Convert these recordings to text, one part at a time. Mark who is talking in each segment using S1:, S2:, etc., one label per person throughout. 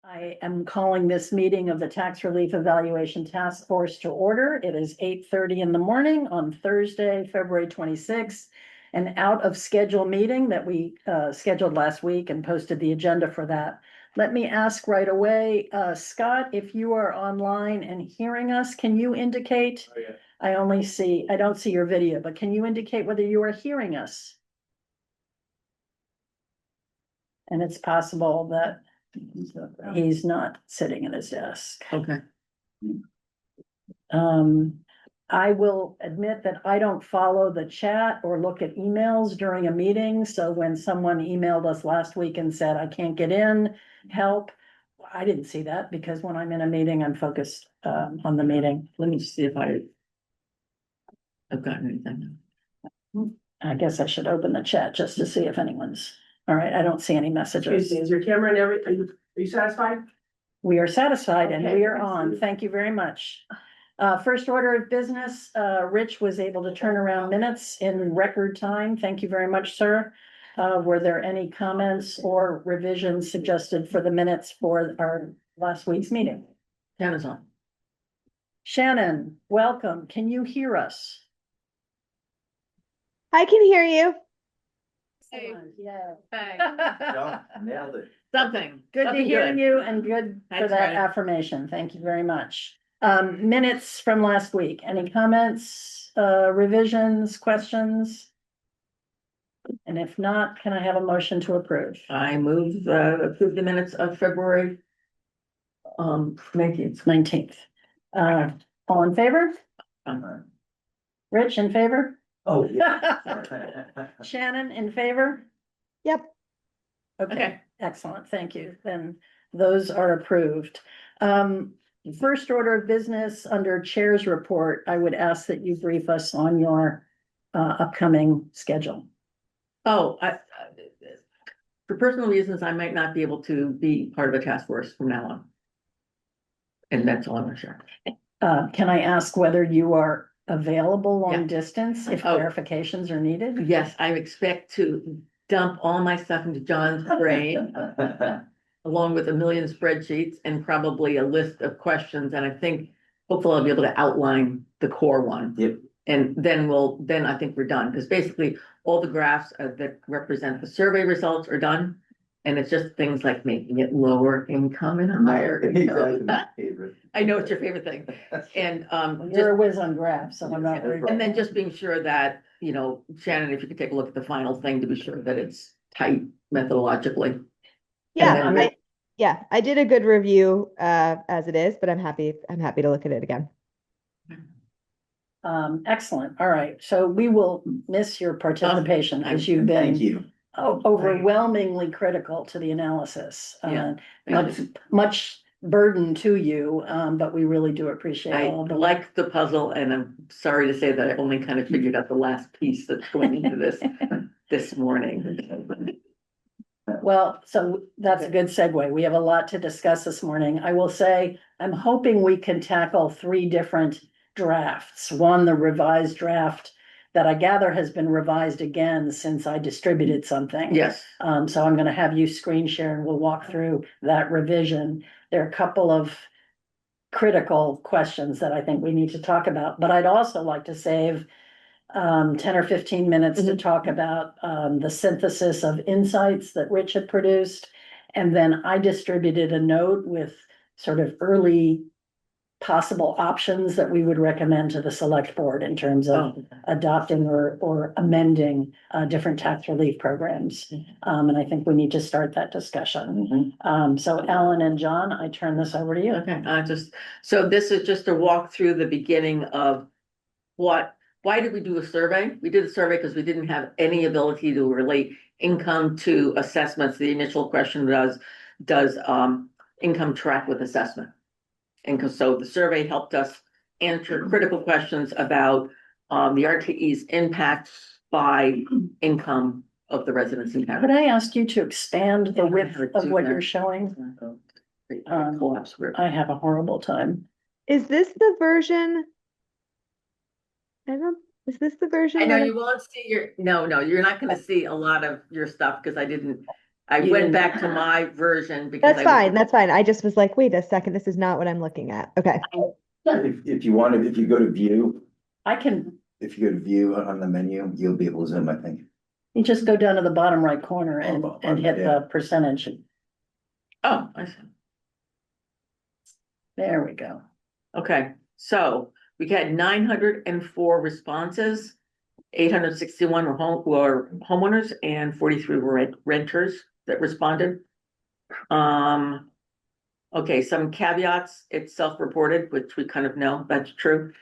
S1: I am calling this meeting of the Tax Relief Evaluation Task Force to order. It is 8:30 in the morning on Thursday, February 26th. An out of schedule meeting that we scheduled last week and posted the agenda for that. Let me ask right away, Scott, if you are online and hearing us, can you indicate?
S2: Oh, yeah.
S1: I don't see your video, but can you indicate whether you are hearing us? And it's possible that he's not sitting at his desk.
S3: Okay.
S1: I will admit that I don't follow the chat or look at emails during a meeting. So when someone emailed us last week and said, I can't get in, help. I didn't see that because when I'm in a meeting, I'm focused on the meeting.
S3: Let me see if I've gotten anything.
S1: I guess I should open the chat just to see if anyone's, all right, I don't see any messages.
S2: Excuse me, is your camera and everything, are you satisfied?
S1: We are satisfied and
S2: Okay,
S1: we are
S2: thank
S1: on.
S2: you.
S1: Thank you very much. First order of business, Rich was able to turn around minutes in record time. Thank you very much, sir. Were there any comments or revisions suggested for the minutes for our last week's meeting?
S3: Amazon.
S1: Shannon, welcome. Can you hear us?
S4: I can hear you.
S3: Hey.
S1: Yeah.
S2: Yeah, nailed it.
S3: Something.
S1: Good to
S3: something
S1: hear
S3: good.
S1: you and good for
S3: Thanks,
S1: that
S3: Freddie.
S1: affirmation. Thank you very much. Minutes from last week. Any comments, revisions, questions? And if not, can I have a motion to approve?
S3: I move, approve the minutes of February. 19th.
S1: 19th. All in favor? Rich in favor?
S2: Oh, yeah.
S1: Shannon in favor?
S4: Yep.
S1: Okay,
S3: Okay.
S1: excellent. Thank you. Then those are approved. First order of business under Chair's report, I would ask that you brief us on your upcoming schedule.
S3: Oh, for personal reasons, I might not be able to be part of a task force from now on. And that's all I'm sure.
S1: Can I ask whether you are available long
S3: Yeah.
S1: distance if
S3: Oh.
S1: clarifications are needed?
S3: Yes, I expect to dump all my stuff into John's brain, along with a million spreadsheets and probably a list of questions. And I think hopefully I'll be able to outline the core one.
S2: Yep.
S3: And then I think we're done, because basically all the graphs that represent the survey results are done. And it's just things like making it lower income and higher
S2: Exactly,
S3: income.
S2: my favorite.
S3: I know it's your favorite thing. And
S1: You're a whiz on graphs, so I'm not worried.
S3: and then just being sure that, you know, Shannon, if you could take a look at the final thing to be sure that it's tight methodologically.
S4: Yeah,
S3: then-
S4: I did a good review as it is, but I'm happy to look at it again.
S1: Excellent. All right. So we will miss your participation as you've
S2: Thank
S1: been
S2: you.
S1: overwhelmingly critical to the analysis.
S3: Yeah.
S1: Much burden to you, but we really do appreciate
S3: I
S1: all the.
S3: like the puzzle, and I'm sorry to say that I only kind of figured out the last piece that's going into this morning.
S1: Well, so that's a good segue. We have a lot to discuss this morning. I will say, I'm hoping we can tackle 3 different drafts. One, the revised draft that I gather has been revised again since I distributed something.
S3: Yes,
S1: So I'm gonna have you screen share and we'll walk through that revision. There are a couple of critical questions that I think we need to talk about, but I'd also like to save 10 or 15 minutes to talk about the synthesis of insights that Rich had produced. And then I distributed a note with sort of early possible options that we would recommend to the select board in terms of adopting or amending different tax relief programs. And I think we need to start that discussion. So Ellen and John, I turn this over to you.
S3: okay, so this is just a walk through the beginning of why did we do a survey? We did a survey because we didn't have any ability to relate income to assessments. The initial question does income track with assessment? And so the survey helped us answer critical questions about the RTE's impact by income of the residents in town.
S1: Could I ask you to expand the width of what you're showing?
S3: Collapse.
S1: I have a horrible time.
S4: Is this the version? Is this the version?
S3: I know
S4: that
S3: you won't see no, you're not gonna see a lot of your stuff because I didn't I
S1: You
S3: went
S1: didn't-
S3: back to my version because
S4: That's fine. That's fine. I just was like, wait a second, this is not what I'm looking at. Okay.
S2: If you want to, if you go to view,
S1: I can,
S2: if you go to view on the menu, you'll be able to zoom, I think.
S1: you just go down to the bottom right corner
S2: Oh,
S1: and,
S2: bottom,
S1: and hit
S2: yeah.
S1: the percentage.
S3: Oh, I see.
S1: There we go.
S3: Okay, so we had 904 responses. 861 were homeowners and 43 were renters that responded. Okay, some caveats, it's self-reported, which we kind of know, that's true.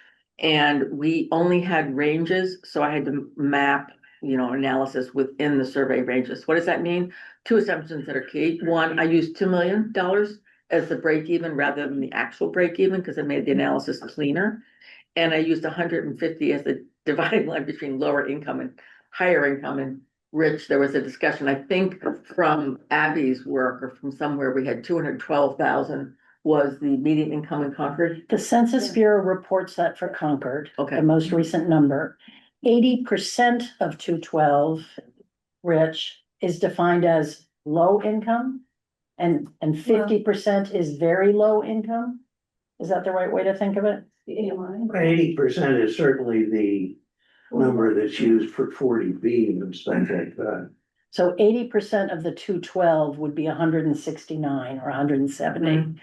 S3: And we only had ranges, so I had to map, analysis within the survey ranges. What does that mean? Two assumptions that are key. One, I used $2 million as the break even rather than the actual break even, because it made the analysis cleaner. And I used 150 as the dividing line between lower income and higher income. And Rich, there was a discussion, I think from Abby's work or from somewhere, we had 212,000 was the median income in Concord.
S1: The Census Bureau reports that for Concord.
S3: Okay.
S1: The most recent number. 80% of 212, Rich, is defined as low income. And 50% is very low income. Is that the right way to think of it?
S5: 80% is certainly the number that's used for 40B and stuff like that.
S1: So 80% of the 212 would be 169 or 170.
S3: Mhm.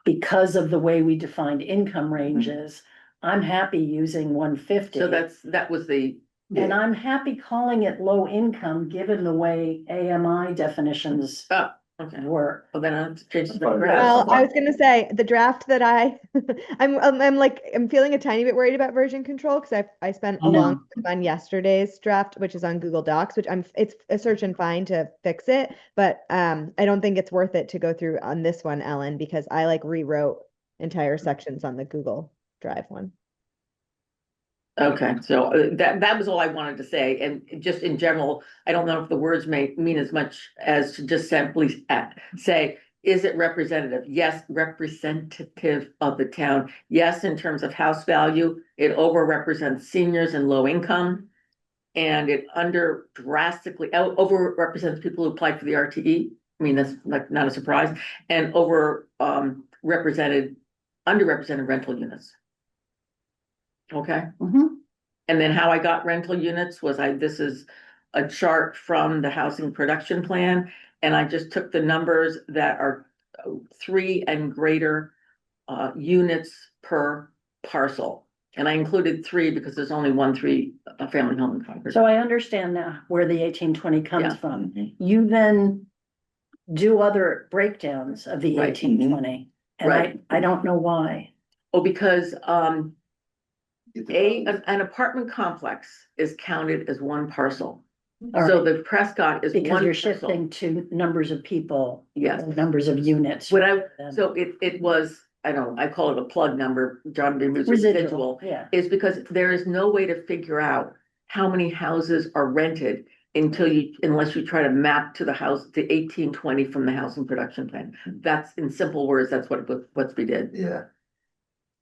S1: Because of the way we defined income ranges, I'm happy using 150.
S3: So that was the,
S1: And I'm happy calling it low income, given the way AMI definitions
S3: okay,
S1: work.
S3: well then I'll change the
S2: Well,
S3: graph.
S4: Well, I was gonna say the draft that I'm feeling a tiny bit worried about version control because I spent a long time on yesterday's draft, which is on Google Docs, which it's a search and find to fix it, but I don't think it's worth it to go through on this one, Ellen, because I like rewrote entire sections on the Google Drive one.
S3: Okay, so that was all I wanted to say, and just in general, I don't know if the words may mean as much as to just simply say, is it representative? Yes, representative of the town. Yes, in terms of house value, it overrepresents seniors and low income. And it drastically overrepresents people who applied for the RTE. I mean, that's like not a surprise, and underrepresented rental units. Okay.
S1: Mhm.
S3: And then how I got rental units was this is a chart from the housing production plan. And I just took the numbers that are 3 and greater units per parcel. And I included 3 because there's only one family home in Concord.
S1: So I understand now where the 1820 comes
S3: Yeah.
S1: from. You then do other breakdowns of the
S3: Right.
S1: 1820. And
S3: Right.
S1: I don't know why.
S3: Oh, because an apartment complex is counted as one parcel.
S1: All
S3: So
S1: right,
S3: the Prescott is
S1: because
S3: one
S1: you're
S3: parcel.
S1: shifting to numbers of people.
S3: Yes.
S1: and numbers of units.
S3: So it was, I call it a plug number, John B. Moose residual,
S1: Yeah,
S3: is because there is no way to figure out how many houses are rented unless you try to map to the 1820 from the housing production plan. That's in simple words, that's what we did.
S2: Yeah.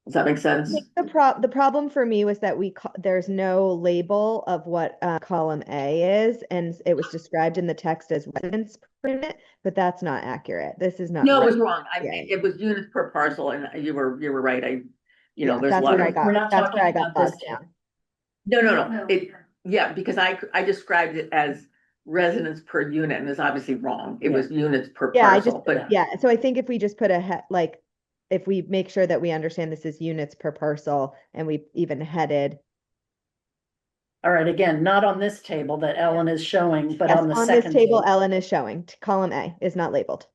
S3: Does that make sense?
S4: The problem for me was that there's no label of what column A is, and it was described in the text as residence per unit, but that's not accurate. This is not.
S3: No, it was
S4: right.
S3: wrong. It was units per parcel, and you were right. There's a
S4: That's
S3: lot
S4: where I
S3: of.
S4: got.
S1: We're not
S4: That's
S1: talking
S4: where I got
S1: about this
S4: bogged down.
S3: No. Because I described it as residents per unit, and it's obviously wrong. It was units per
S4: Yeah,
S3: parcel, but
S4: yeah. So I think if we just put if we make sure that we understand this is units per parcel, and we even headed.
S1: all right, again, not on this table that Ellen is showing, but
S4: Yes,
S1: on the
S4: on
S1: second
S4: this table,
S1: table.
S4: Ellen is showing column A is not labeled.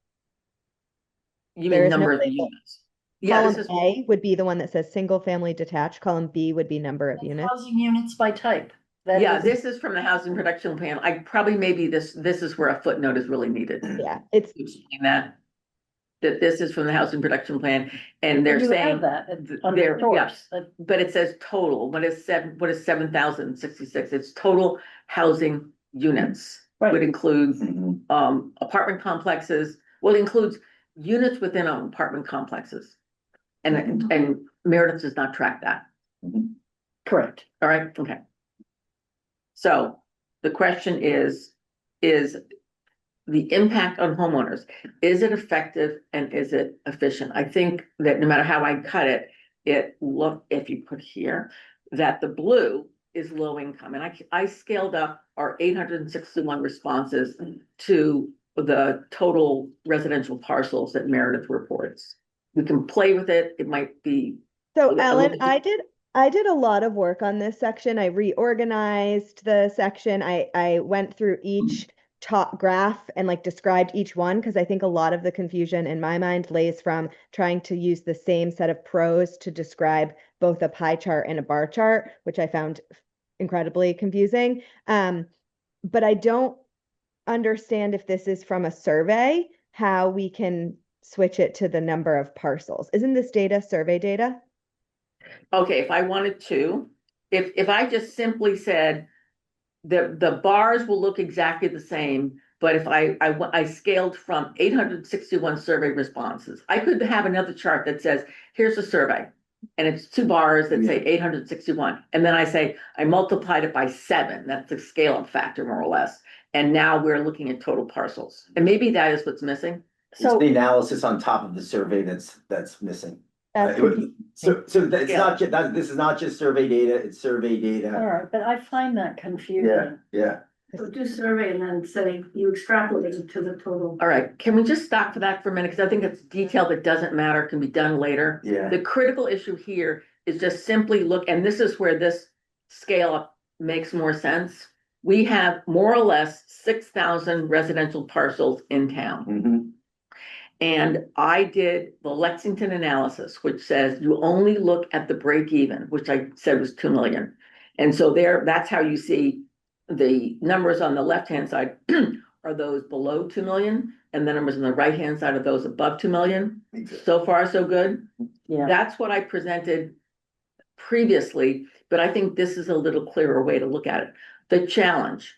S3: you
S4: there
S3: mean
S4: is no
S3: number of
S4: label.
S3: units. Yeah,
S4: Column
S3: this is,
S4: A would be the one that says single family detached. Column B would be number of units.
S1: Housing units by type. That
S3: yeah,
S1: is-
S3: this is from the housing production plan. I probably maybe this is where a footnote is really needed.
S4: Yeah, it's
S3: To explain that this is from the housing production plan, and they're
S1: You have
S3: saying
S1: that
S3: th-
S1: under
S3: they're- yeah.
S1: source.
S3: But it says total. What is 7,066? It's total housing units.
S1: Right.
S3: Would include
S2: Mhm.
S3: apartment complexes. Well, it includes units within apartment complexes. And Meredith does not track that.
S1: Correct.
S3: All right, okay. So the question is the impact on homeowners. Is it effective and is it efficient? I think that no matter how I cut it, if you put here, that the blue is low income. And I scaled up our 861 responses to the total residential parcels that Meredith reports. We can play with it. It might be.
S4: So
S3: Okay,
S4: Ellen, I did a lot of work on this section. I reorganized the section. I went through each top graph and like described each one because I think a lot of the confusion in my mind lays from trying to use the same set of pros to describe both a pie chart and a bar chart, which I found incredibly confusing. But I don't understand if this is from a survey, how we can switch it to the number of parcels. Isn't this data survey data?
S3: Okay, if I wanted to, if I just simply said the bars will look exactly the same, but if I scaled from 861 survey responses, I could have another chart that says, here's a survey. And it's 2 bars that say 861. And then I say, I multiplied it by 7. That's the scale up factor, more or less. And now we're looking at total parcels. And maybe that is what's missing.
S2: It's
S1: So,
S2: the analysis on top of the survey that's missing.
S4: That's
S2: So that's
S3: Yeah.
S2: not just, this is not just survey data, it's survey
S1: all
S2: data.
S1: right, but I find that confusing.
S2: Yeah.
S6: So do survey and then say you extrapolate it to the total.
S3: All right, can we just stop for that for a minute? Because I think it's detail that doesn't matter, can be done later.
S2: Yeah.
S3: The critical issue here is just simply look, and this is where this scale up makes more sense. We have more or less 6,000 residential parcels in town.
S2: Mhm.
S3: And I did the Lexington analysis, which says you only look at the break even, which I said was 2 million. And so that's how you see the numbers on the left-hand side are those below 2 million. And the numbers on the right-hand side are those above 2 million. So far, so good.
S1: Yeah,
S3: That's what I presented previously, but I think this is a little clearer way to look at it. The challenge,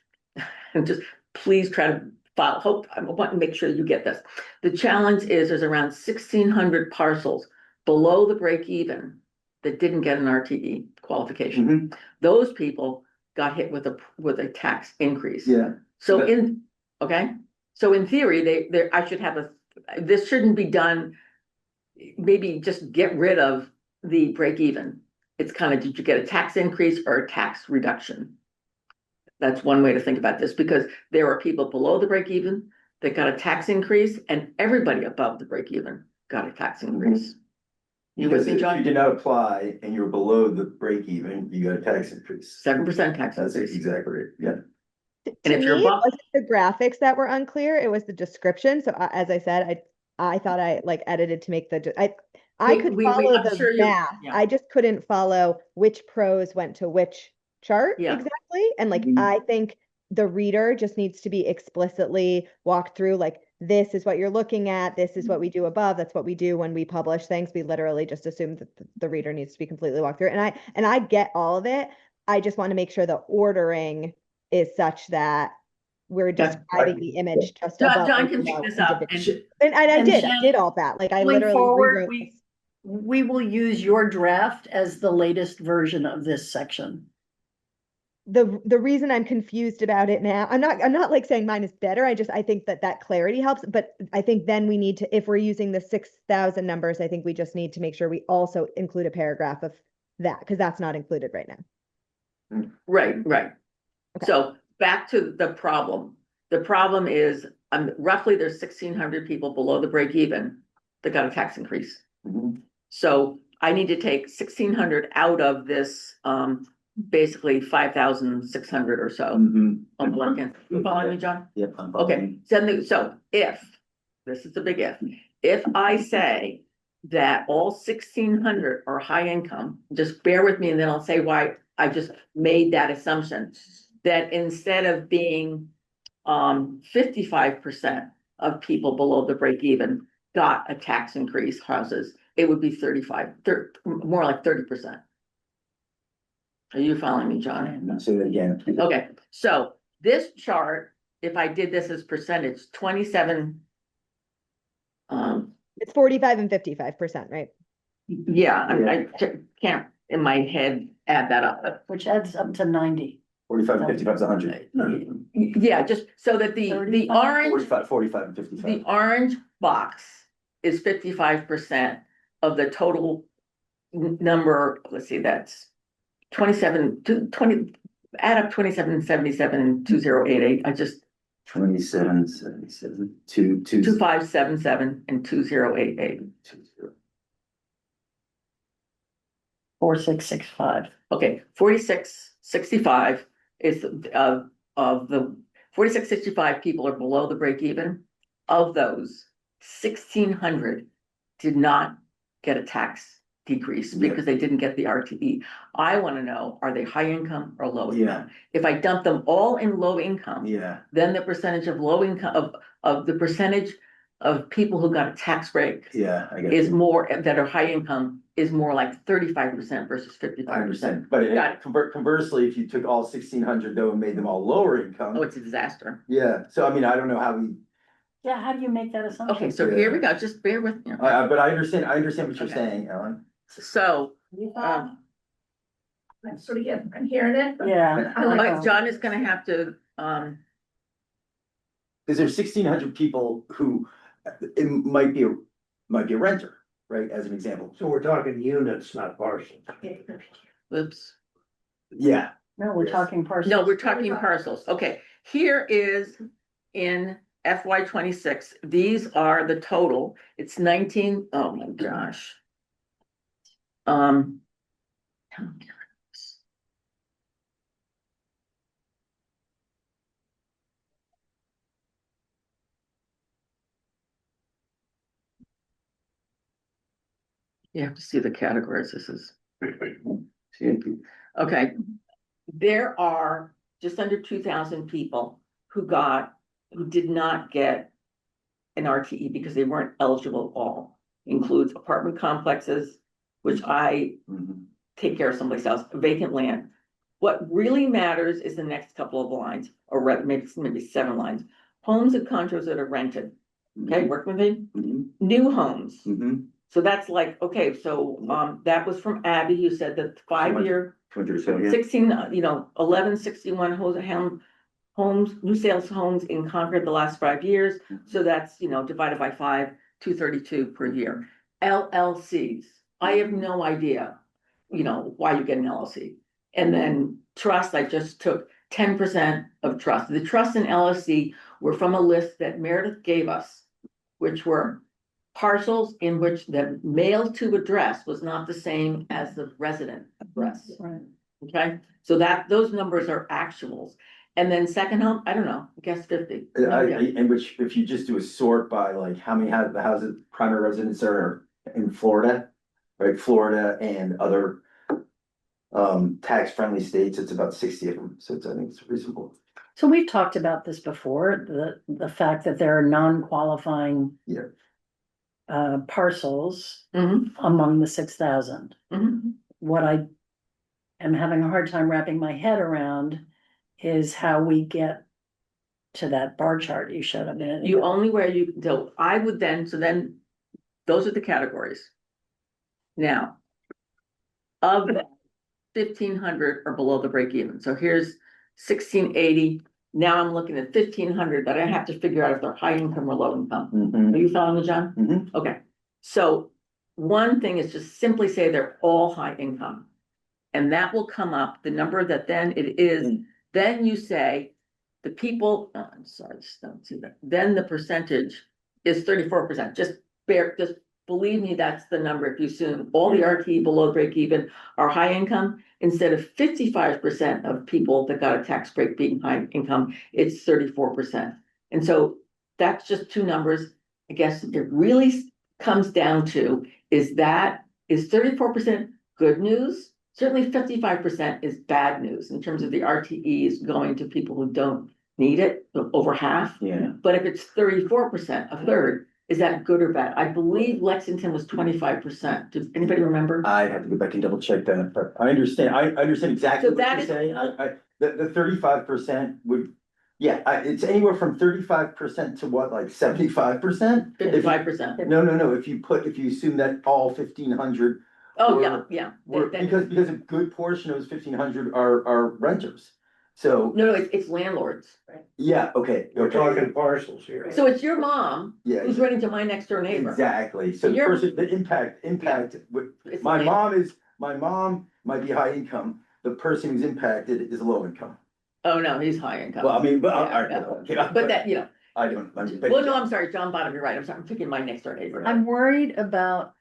S3: and just please try to follow, I want to make sure you get this. The challenge is there's around 1,600 parcels below the break even that didn't get an RTE qualification.
S2: Mhm.
S3: Those people got hit with a tax increase.
S2: Yeah.
S3: So
S2: But-
S3: so in theory, I should have this shouldn't be done. Maybe just get rid of the break even. It's kind of, did you get a tax increase or a tax reduction? That's one way to think about this, because there are people below the break even that got a tax increase and everybody above the break even got a tax increase. You with
S2: Because
S3: me,
S2: if you
S3: John?
S2: did not apply and you're below the break even, you got a tax increase.
S3: 7% tax
S2: That's
S3: increase.
S2: exactly right, yeah.
S3: And
S4: To
S3: if you're
S4: me, it
S3: above-
S4: wasn't the graphics that were unclear, it was the description. So as I said, I thought I like edited to make I could follow
S3: I'm
S4: the
S3: sure you-
S4: math.
S3: yeah.
S4: I just couldn't follow which pros went to which chart
S3: Yeah.
S4: exactly. And like,
S2: Mhm.
S4: I think the reader just needs to be explicitly walked through, like, this is what you're looking at. This is what we do above. That's what we do when we publish things. We literally just assume that the reader needs to be completely walked through. And I get all of it. I just want to make sure the ordering is such that we're describing the image just
S3: John
S4: above.
S3: can
S4: and
S3: pick
S4: below
S3: this up
S4: individually.
S3: and
S4: And I
S1: And
S4: did
S1: Jen,
S4: all that. Like I
S1: going
S4: literally
S1: forward,
S4: rewrote
S1: we-
S4: this.
S1: we will use your draft as the latest version of this section.
S4: The reason I'm confused about it now, I'm not like saying mine is better. I think that clarity helps. But I think then we need to, if we're using the 6,000 numbers, I think we just need to make sure we also include a paragraph of that, because that's not included right now.
S3: Right.
S4: Okay.
S3: So back to the problem. The problem is roughly there's 1,600 people below the break even that got a tax increase.
S2: Mhm.
S3: So I need to take 1,600 out of this, basically 5,600 or so.
S2: Mhm.
S3: On the left hand. You following me, John?
S2: Yep. I'm
S3: Okay,
S2: following.
S3: so if, this is a big if I say that all 1,600 are high income, just bear with me and then I'll say why I just made that assumption. That instead of being 55% of people below the break even got a tax increase houses, it would be more like 30%. Are you following me, John?
S2: Say that again.
S3: Okay, so this chart, if I did this as percentage, 27.
S4: It's 45 and 55%, right?
S3: Yeah, I can't in my head add that up.
S1: Which adds up to 90.
S2: 45 and 55 is 100.
S3: Yeah, just so that the
S1: 35?
S3: orange,
S2: 45 and
S3: the
S2: 55.
S3: orange box is 55% of the total number, let's see, that's 27 to 20, add up 2777 and 2088, I just
S2: 27, 77, 2, 2,
S3: 2577 and 2088.
S1: 4665.
S3: Okay, 4665 is of the 4665 people are below the break even. Of those, 1,600 did not get a tax decrease
S2: Yeah.
S3: because they didn't get the RTE. I want to know, are they high income or low
S2: Yeah.
S3: income? If I dump them all in low income,
S2: Yeah,
S3: then the percentage of low income of the percentage of people who got a tax break
S2: yeah, I get
S3: is
S2: it.
S3: more, that are high income, is more like 35% versus
S2: I
S3: 55%.
S2: understand, but
S3: Got it.
S2: conversely, if you took all 1,600 though and made them all lower income.
S3: Oh, it's a disaster.
S2: Yeah, so I mean, I don't know how we,
S1: Yeah, how do you make that assumption?
S3: Okay, so here we go, just bear with me.
S2: but I understand what you're
S3: Okay.
S2: saying, Ellen.
S3: So,
S1: You thought?
S6: I'm sort of getting, I'm hearing it. but-
S1: Yeah.
S6: I like
S3: but John is gonna have to,
S2: Cause there's 1,600 people who, it might be a renter, right, as an example.
S5: So we're talking units, not parcels.
S3: oops,
S2: Yeah,
S1: No, we're
S2: Yes.
S1: talking parcels.
S3: no, we're talking parcels. Okay, here is in FY 26, these are the total, it's 19. Oh my gosh. Um. You have to see the categories, this is. Okay, there are just under 2,000 people who did not get an RTE because they weren't eligible at all. Includes apartment complexes, which I
S2: Mhm.
S3: take care of someplace else, vacant land. What really matters is the next couple of lines, or maybe 7 lines. Homes and condos that are rented, okay, work with me,
S2: Mhm.
S3: new homes.
S2: Mhm.
S3: So that's like, okay, so, that was from Abby, who said that 5-year
S2: 200 or so, yeah.
S3: 16, 1161 homes, new sales homes in Concord the last 5 years. So that's, divided by 5, 232 per year. LLCs, I have no idea, why you get an LLC. And then trust, I just took 10% of trust. The trust and LLC were from a list that Meredith gave us, which were parcels in which the mail to address was not the same as the resident address.
S1: Right.
S3: Okay, so those numbers are actuals. And then second home, I don't know, I guess 50. No idea.
S2: In which, if you just do a sort by like how many the houses, primary residents are in Florida, right, Florida and other tax-friendly states, it's about 60 of them, so I think it's reasonable.
S1: So we've talked about this before, the fact that there are non-qualifying.
S2: Yeah.
S1: Parcels
S3: Mhm,
S1: among the 6,000.
S3: mhm.
S1: What I am having a hard time wrapping my head around is how we get to that bar chart you showed a minute
S3: You
S1: ago.
S3: only where you, so I would then, those are the categories. Now. Of the 1,500 are below the break even, so here's 1,680. Now I'm looking at 1,500, but I have to figure out if they're high income or low income.
S2: Mhm.
S3: Are you following me, John?
S2: Mhm.
S3: Okay, so one thing is just simply say they're all high income. And that will come up, the number that then it is, then you say, the people, oh, I'm sorry, just don't see that, then the percentage is 34%, just believe me, that's the number. If you assume all the RT below break even are high income, instead of 55% of people that got a tax break being high income, it's 34%. And so that's just 2 numbers. I guess it really comes down to, is 34% good news? Certainly 55% is bad news in terms of the RTEs going to people who don't need it, over half.
S2: Yeah.
S3: But if it's 34%, a third, is that good or bad? I believe Lexington was 25%. Does anybody remember?
S2: I have to go back and double check that, but I understand exactly
S3: So
S2: what
S3: that
S2: you're
S3: is-
S2: saying, the 35% would. Yeah, it's anywhere from 35% to what, like 75%?
S3: 55%.
S2: No, if you assume that all 1,500
S3: Oh,
S2: Or-
S3: yeah, yeah.
S2: were,
S3: Then-
S2: because a good portion of those 1,500 are renters. So,
S3: No, it's landlords.
S2: yeah, okay,
S5: We're
S2: okay,
S5: talking parcels here.
S3: So it's your mom
S2: yeah,
S3: who's renting to my next door neighbor.
S2: exactly. So the
S3: You're-
S2: person, the impact,
S3: It's
S2: my
S3: land-
S2: mom might be high income, the person who's impacted is low income.
S3: Oh, no, he's high income.
S2: Well, I mean, but,
S3: Yeah,
S2: okay,
S3: But that, you know,
S2: I don't, I mean, but
S3: well, no, I'm sorry, John Bottom, you're right. I'm sorry, I'm picking my next door neighbor.
S1: I'm worried about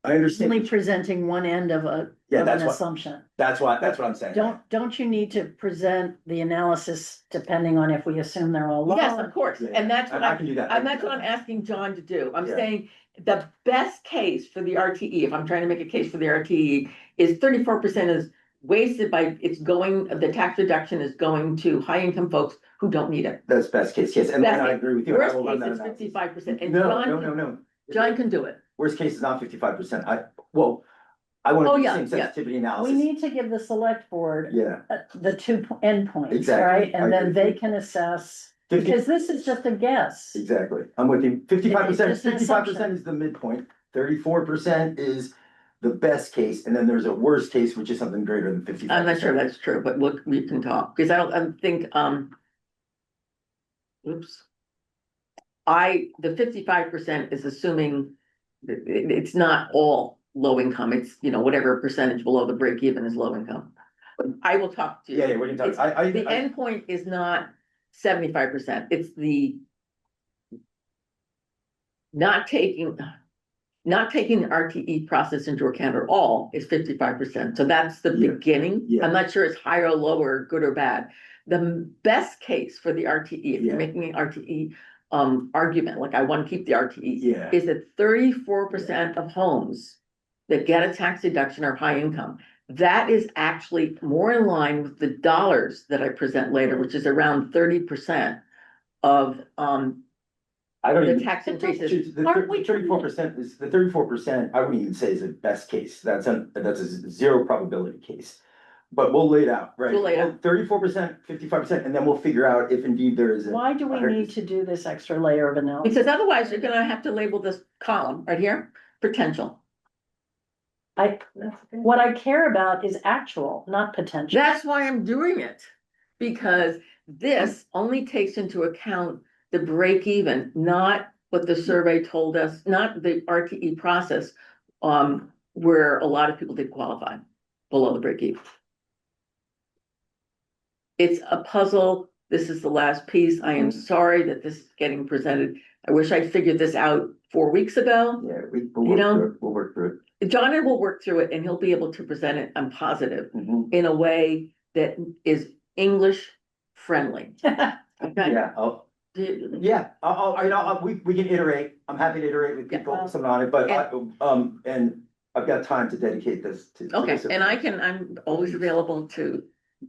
S2: I understand.
S1: only presenting one end of
S2: Yeah,
S1: of
S2: that's
S1: an
S2: what-
S1: assumption.
S2: That's what I'm saying.
S1: Don't you need to present the analysis depending on if we assume they're all
S3: Yes,
S1: low?
S3: of course,
S2: Yeah,
S3: and that's what
S2: I can do that.
S3: and that's what I'm asking John to do. I'm
S2: Yeah.
S3: saying the best case for the RTE, if I'm trying to make a case for the RTE, is 34% is wasted by, the tax reduction is going to high income folks who don't need it.
S2: That's best case, yes, and
S3: Best
S2: I
S3: case.
S2: agree with you. and I
S3: Worst
S2: will run
S3: case
S2: that
S3: is
S2: analysis.
S3: 55%, and
S2: No,
S3: John,
S2: no.
S3: John can do it.
S2: Worst case is not 55%. I want
S3: Oh,
S2: to do the
S3: yeah,
S2: same
S3: yeah.
S2: sensitivity
S1: We
S2: analysis.
S1: need to give the select board
S2: Yeah,
S1: the two endpoints,
S2: Exactly.
S1: right?
S2: I
S1: And then
S2: agree.
S1: they can assess,
S2: 50
S1: because this is just a guess.
S2: exactly. I'm with you. 55%,
S1: It's just an
S2: 55% is the midpoint, 34% is the best case, and then there's a worst case, which is something greater than 55%.
S3: I'm not sure that's true, but we can talk, because I think, oops. The 55% is assuming that it's not all low income, it's, whatever percentage below the break even is low income. I will talk to you.
S2: Yeah, we can talk.
S3: It's- The end point is not 75%, it's the not taking the RTE process into account at all is 55%. So that's the
S2: Yeah.
S3: beginning.
S2: Yeah.
S3: I'm not sure it's higher or lower, good or bad. The best case for the RTE, if you're
S2: Yeah.
S3: making an RTE argument, like I want to keep the RTE,
S2: Yeah.
S3: is that 34% of homes that get a tax deduction are high income. That is actually more in line with the dollars that I present later, which is around 30% of
S2: I don't
S3: the
S2: even.
S3: tax increases.
S2: The
S1: Aren't we-
S2: 34% is, the 34%, I wouldn't even say is a best case, that's a zero probability case. But we'll lay it out, right?
S3: We'll lay it out.
S2: 34%, 55%, and then we'll figure out if indeed there is a.
S1: Why do we need to do this extra layer of analysis?
S3: Because otherwise you're gonna have to label this column right here, potential.
S1: What I care about is actual, not potential.
S3: That's why I'm doing it. Because this only takes into account the break even, not what the survey told us, not the RTE process. Where a lot of people did qualify below the break even. It's a puzzle. This is the last piece. I am sorry that this is getting presented. I wish I figured this out 4 weeks ago.
S2: Yeah, we'll work through
S3: John and will work through it and he'll be able to present it, I'm positive,
S2: it. Mhm.
S3: in a way that is English friendly. Okay?
S2: Yeah, we can iterate, I'm happy to iterate with
S3: Yeah.
S2: people, something on it, but and I've got time to dedicate this to.
S3: Okay,
S2: this.
S3: and I'm always available to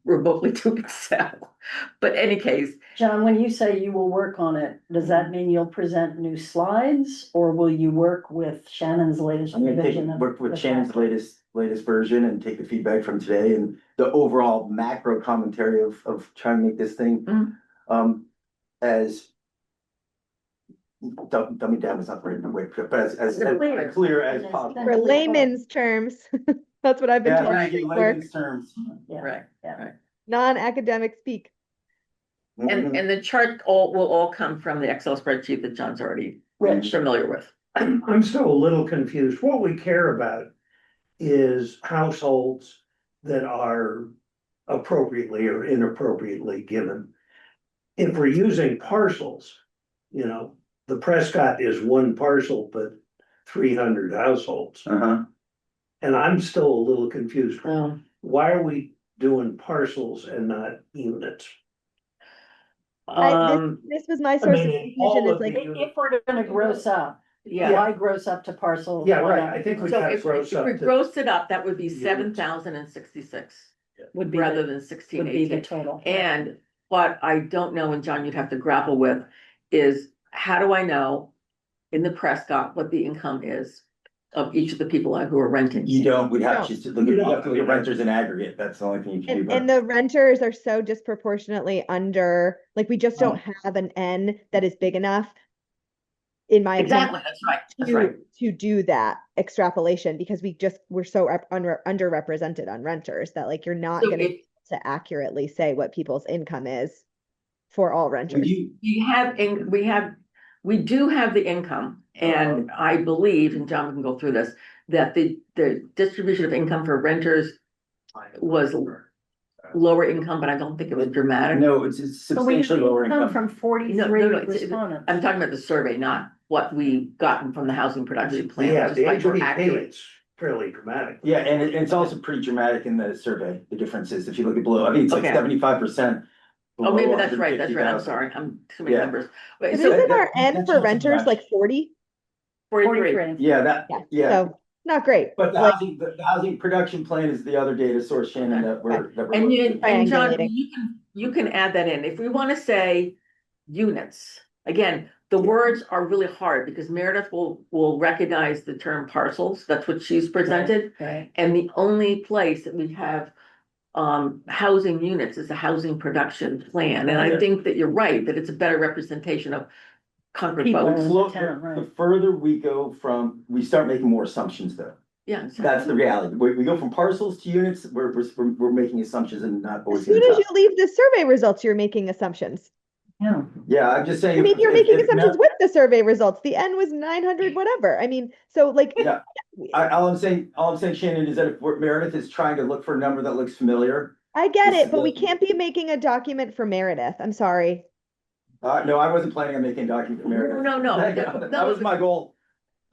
S3: remotely to Excel. But any case,
S1: John, when you say you will work on it, does that mean you'll present new slides? Or will you work with Shannon's latest
S2: I'm gonna
S1: revision? of
S2: work with
S1: the
S2: Shannon's
S1: draft?
S2: latest version and take the feedback from today and the overall macro commentary of trying to make this thing.
S3: Mhm.
S2: As. Dummy down is not the right way, but as
S1: Clear.
S2: clear as
S1: And
S2: possible.
S4: For layman's terms, that's what I've been
S2: Yeah,
S4: told
S2: right,
S4: to
S2: in
S4: work,
S2: layman's terms.
S1: Yeah.
S3: right,
S4: non-academic speak.
S2: Mhm.
S3: and the chart will all come from the Excel spreadsheet that John's already
S1: Rich,
S3: familiar with.
S5: I'm still a little confused. What we care about is households that are appropriately or inappropriately given. If we're using parcels, the Prescott is one parcel, but 300 households.
S2: Uh-huh.
S5: And I'm still a little confused.
S3: Um,
S5: Why are we doing parcels and not units?
S4: This was my source of
S5: mean, all
S4: confusion,
S5: of
S4: it's like,
S5: the-
S1: if we're gonna gross up,
S3: yeah.
S1: why gross up to parcels?
S5: Yeah,
S1: Why
S5: right,
S1: not?
S5: I think we
S3: So
S5: gotta
S3: if
S5: gross
S3: we
S5: up to.
S3: grossed it up, that would be
S5: Units.
S3: 7,066
S1: Would be,
S3: rather
S1: the-
S3: than 16,
S1: would be the
S3: 18.
S1: total.
S3: And what I don't know, and John, you'd have to grapple with, is how do I know in the Prescott what the income is of each of the people who are renting?
S2: You don't, we'd have
S4: No.
S2: to, you have to look at renters in aggregate, that's the only thing you can do.
S4: and the renters are so disproportionately under, like, we just don't have an N that is big enough. In my opinion,
S3: Exactly, that's right, that's right.
S4: to do that extrapolation, because we're so underrepresented on renters that, like, you're not
S3: So
S4: gonna
S3: if,
S4: be to accurately say what people's income is for all renters.
S3: We do have the income, and I believe, and John can go through this, that the distribution of income for renters was lower income, but I don't think it was dramatic.
S2: No, it's
S1: So we
S2: substantially lower
S1: come
S2: income.
S1: from
S3: No,
S1: 43
S3: it's-
S1: respondents.
S3: I'm talking about the survey, not what we gotten from the housing production plan.
S5: Yeah,
S3: which
S5: the
S3: is much more
S5: HPP,
S3: accurate.
S5: it's fairly dramatic.
S2: Yeah, and it's also pretty dramatic in the survey, the differences, if you look at below, I mean, it's like
S3: Okay.
S2: 75%.
S3: Oh, maybe that's right, I'm sorry, I'm too many
S2: Yeah.
S3: numbers.
S4: But
S3: Wait, so
S4: isn't our
S2: that-
S4: N
S2: that's
S4: for
S2: not so
S4: renters
S2: much.
S4: like 40?
S3: 43.
S2: Yeah, that,
S4: Yeah,
S2: yeah,
S4: so not great.
S2: but
S4: Like,
S2: the housing production plan is the other data source, Shannon, that we're.
S3: And John,
S4: Triangulating.
S3: you can add that in, if we wanna say units, again, the words are really hard, because Meredith will recognize the term parcels, that's what she's presented.
S1: Right.
S3: And the only place that we have housing units is a housing production plan, and I
S2: Yeah.
S3: think that you're right, that it's a better representation of Concord
S1: People.
S3: folks.
S2: Look,
S1: town, right.
S2: the further we go from, we start making more assumptions though.
S3: Yeah.
S2: That's the reality. We go from parcels to units, we're making assumptions and not
S4: as
S2: always.
S4: soon
S2: gonna
S4: as you
S2: top.
S4: leave the survey results, you're making assumptions.
S1: Yeah.
S2: Yeah, I'm just saying.
S4: I mean, you're
S2: if-
S4: making
S2: if
S4: assumptions with the survey results. The N was 900, whatever. I mean, so like.
S2: Yeah. All I'm saying, Shannon, is that if Meredith is trying to look for a number that looks familiar.
S4: I get
S2: This
S4: it,
S2: is
S4: but we
S2: the-
S4: can't be making a document for Meredith. I'm sorry.
S2: No, I wasn't planning on making a document for Meredith.
S3: No.
S2: That was my goal.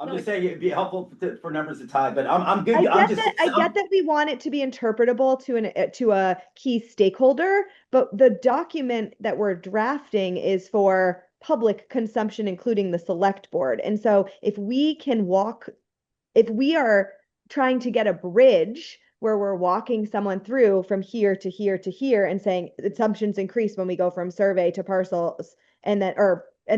S2: I'm
S3: No,
S2: just saying it'd be helpful for numbers to tie, but I'm good.
S4: I
S2: I'm
S4: get
S2: just.
S4: that, I get that we want it to be interpretable to a key stakeholder, but the document that we're drafting is for public consumption, including the select board. And so if we are trying to get a bridge where we're walking someone through from here to here to here and saying assumptions increase when we go from survey to parcels and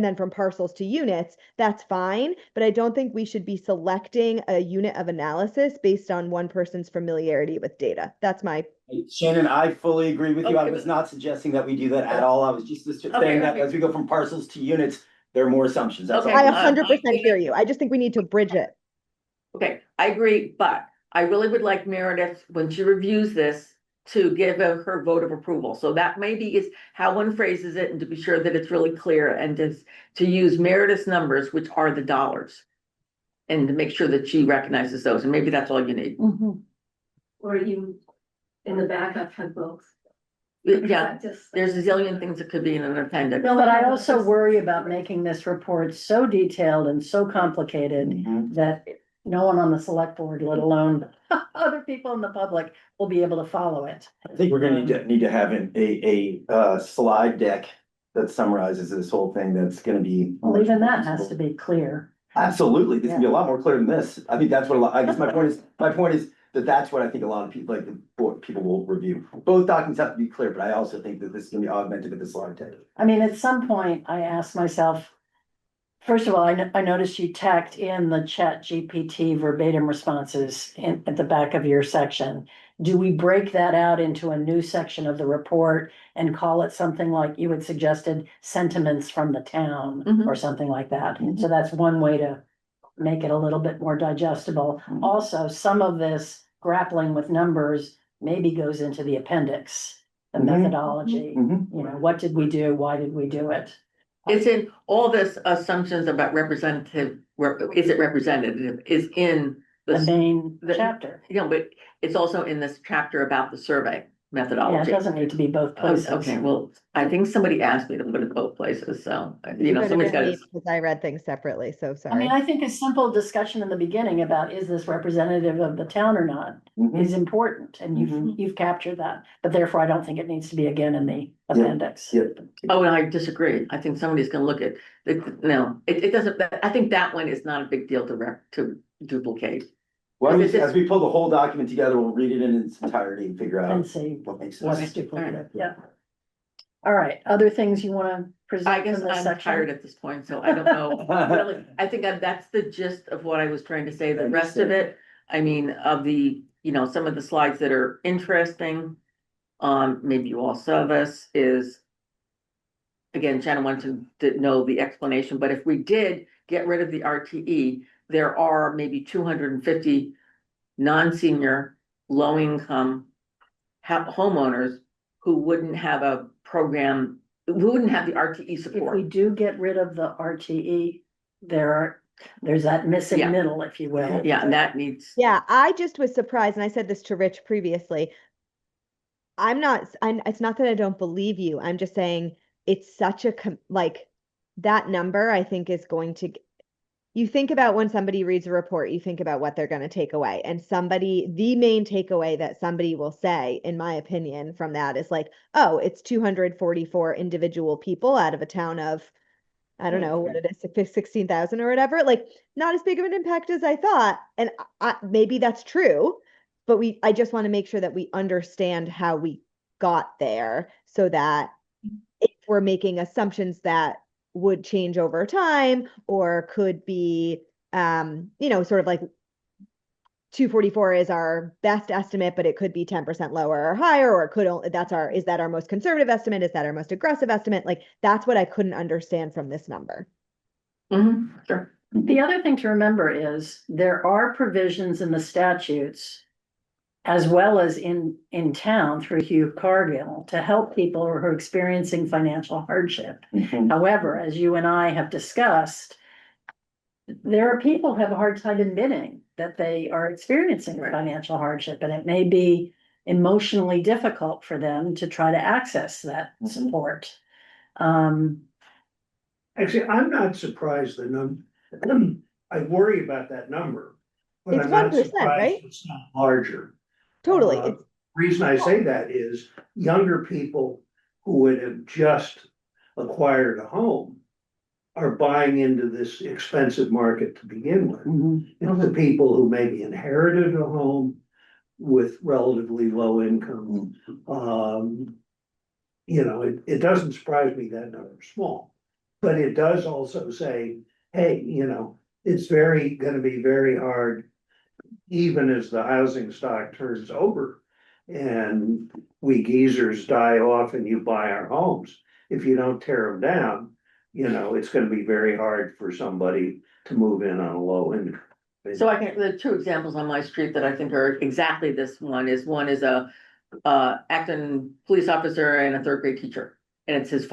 S4: then from parcels to units, that's fine. But I don't think we should be selecting a unit of analysis based on one person's familiarity with data. That's my.
S2: Shannon, I fully agree with you. I
S3: Okay,
S2: was not suggesting that we do that at all. I was just saying that
S3: okay.
S2: as we go from parcels to units, there are more assumptions. That's
S3: Okay.
S2: all.
S4: I
S3: I
S4: 100%
S3: get
S4: hear
S3: it.
S4: you. I just think we need to bridge it.
S3: Okay, I agree, but I really would like Meredith, when she reviews this, to give her vote of approval. So that maybe is how one phrases it, and to be sure that it's really clear, and to use Meredith's numbers, which are the dollars. And to make sure that she recognizes those, and maybe that's all you need.
S1: Mhm.
S6: Or you in the backup have both.
S3: Yeah, there's a zillion things that could be in an appendix.
S1: No, but I also worry about making this report so detailed and so complicated
S2: Mhm.
S1: that no one on the select board, let alone other people in the public, will be able to follow it.
S2: I think we're gonna need to have a slide deck that summarizes this whole thing. That's gonna be.
S1: Well, even that has to be clear.
S2: Absolutely. This can be a lot more clear than this. I think that's what I guess my point is that that's what I think a lot of people, like people will review. Both documents have to be clear, but I also think that this can be augmented with the slide deck.
S1: I mean, at some point, I asked myself, first of all, I noticed you tacked in the Chat GPT verbatim responses at the back of your section. Do we break that out into a new section of the report and call it something like you had suggested, sentiments from the town
S3: Mhm.
S1: or something like that?
S2: Mhm.
S1: So that's one way to make it a little bit more digestible.
S2: Mhm.
S1: Also, some of this grappling with numbers maybe goes into the appendix, the
S2: Mhm.
S1: methodology.
S2: Mhm.
S1: You know, what did we do? Why did we do it?
S3: It's in all this assumptions about is it representative, is in
S1: The
S3: the,
S1: main
S3: the-
S1: chapter.
S3: but it's also in this chapter about the survey
S1: Yeah, it
S3: methodology.
S1: doesn't need to be both places.
S3: Okay, well, I think somebody asked me to put it both places, so, you
S4: You
S3: know,
S4: could have
S3: somebody's
S4: been
S3: got
S4: me
S3: to.
S4: because I read things separately, so
S1: I
S4: sorry.
S1: mean, I think a simple discussion in the beginning about is this representative of the town or not
S2: Mhm.
S1: is important, and you've captured that. But therefore, I don't think it needs to be again in the appendix.
S2: Yep.
S3: Oh, and I disagree. I think somebody's gonna look at, no, it doesn't, I think that one is not a big deal to duplicate.
S2: Well,
S3: Because it's-
S2: as we pull the whole document together, we'll read it in its entirety and figure
S1: And
S2: out
S1: see
S2: what makes
S1: what's
S2: sense.
S1: duplicated, yeah. All right, other things you wanna
S3: I
S1: present
S3: guess
S1: from this
S3: I'm
S1: section?
S3: tired at this point, so I don't know. Really, I think that's the gist of what I was trying to say. The rest of it, I mean, of the, some of the slides that are interesting. Maybe you all saw this is. Again, Shannon wanted to know the explanation, but if we did get rid of the RTE, there are maybe 250 non-senior, low-income homeowners who wouldn't have a program, who wouldn't have the RTE
S1: If we
S3: support.
S1: do get rid of the RTE, there's that missing
S3: Yeah.
S1: middle, if you will.
S3: Yeah, and that needs,
S4: Yeah, I just was surprised, and I said this to Rich previously. It's not that I don't believe you. I'm just saying it's such a like that number I think is going to you think about when somebody reads a report, you think about what they're going to take away. And the main takeaway that somebody will say, in my opinion, from that is like, oh, it's 244 individual people out of a town of, I don't know what it is, 16,000 or whatever. Like, not as big of an impact as I thought. And maybe that's true, but I just want to make sure that we understand how we got there so that if we're making assumptions that would change over time or could be sort of like 244 is our best estimate, but it could be 10% lower or higher, or it could only is that our most conservative estimate? Is that our most aggressive estimate? Like that's what I couldn't understand from this number.
S3: sure.
S1: The other thing to remember is there are provisions in the statutes as well as in town through Hugh Cargill to help people who are experiencing financial hardship.
S2: Mhm.
S1: However, as you and I have discussed, there are people who have a hard time admitting that they are experiencing
S3: Right.
S1: financial hardship, and it may be emotionally difficult for them to try to access that
S2: Mhm.
S1: support.
S5: Actually, I'm not surprised I worry about that number, but
S4: It's
S5: I'm not
S4: 1%,
S5: surprised
S4: right?
S5: it's not larger.
S4: Totally.
S5: Uh, Reason I say that is younger people who would have just acquired a home are buying into this expensive market to begin with. It's the people who maybe inherited a home with relatively low income. It doesn't surprise me that number's small, but it does also say, hey, it's gonna be very hard, even as the housing stock turns over and we geezers die off and you buy our homes. If you don't tear them down, it's gonna be very hard for somebody to move in on a low income.
S3: So there are two examples on my street that I think are exactly this. One is a Acton police officer and a third grade teacher. And it's his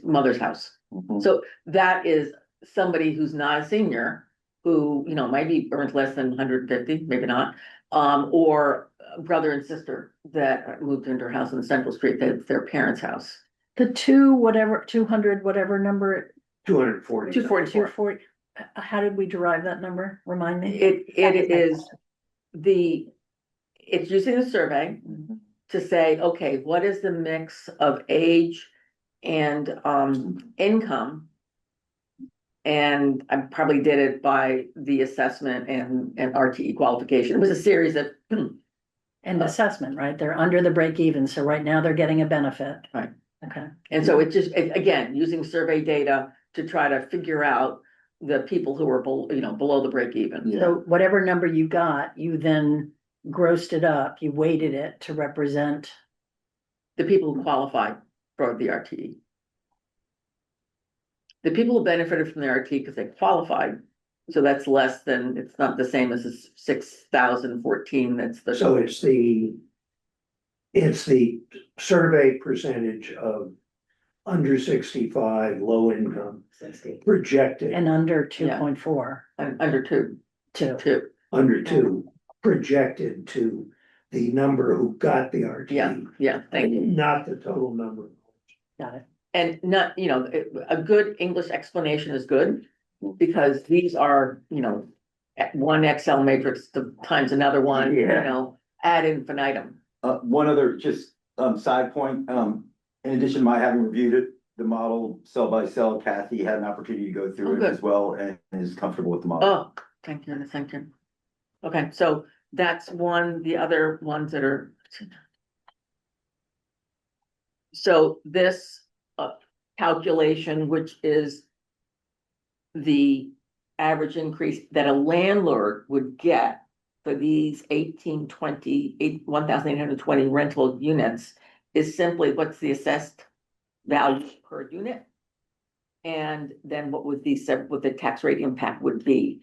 S3: mother's house.
S2: Mhm.
S3: So that is somebody who's not a senior, who, maybe earns less than 150, maybe not. Or a brother and sister that moved into her house on Central Street, that's their parents' house.
S1: The 200, whatever number,
S5: 240.
S1: 240, how did we derive that number? Remind me.
S3: It is it's using a survey to say, okay, what is the mix of age and income? And I probably did it by the assessment and RTE qualification. It was a series of
S1: And assessment, right? They're under the break even, so right now they're getting a benefit.
S3: Right.
S1: Okay.
S3: and so again, using survey data to try to figure out the people who are below the break even.
S2: Yeah.
S1: So whatever number you got, you then grossed it up, you weighted it to represent.
S3: The people who qualified for the RTE. The people who benefited from the RTE because they qualified, so that's less than, it's not the same as the 6,014, that's the.
S5: So it's the survey percentage of under 65, low income projected,
S1: And under 2.4,
S3: Under two.
S5: under two, projected to the number who got the RTE.
S3: Yeah, thank you.
S5: Not the total number.
S1: got it.
S3: And not, a good English explanation is good, because these are, one Excel matrix times another one, ad infinitum.
S2: One other just side point, in addition to my having reviewed it, the model cell by cell, Kathy had an opportunity to go through it
S3: good.
S2: as well and is comfortable with the model.
S3: Oh, thank you. Okay, so that's one, the other ones that are. So this calculation, which is the average increase that a landlord would get for these 1,820 rental units, is simply what's the assessed value per unit. And then what would the tax rate impact would be.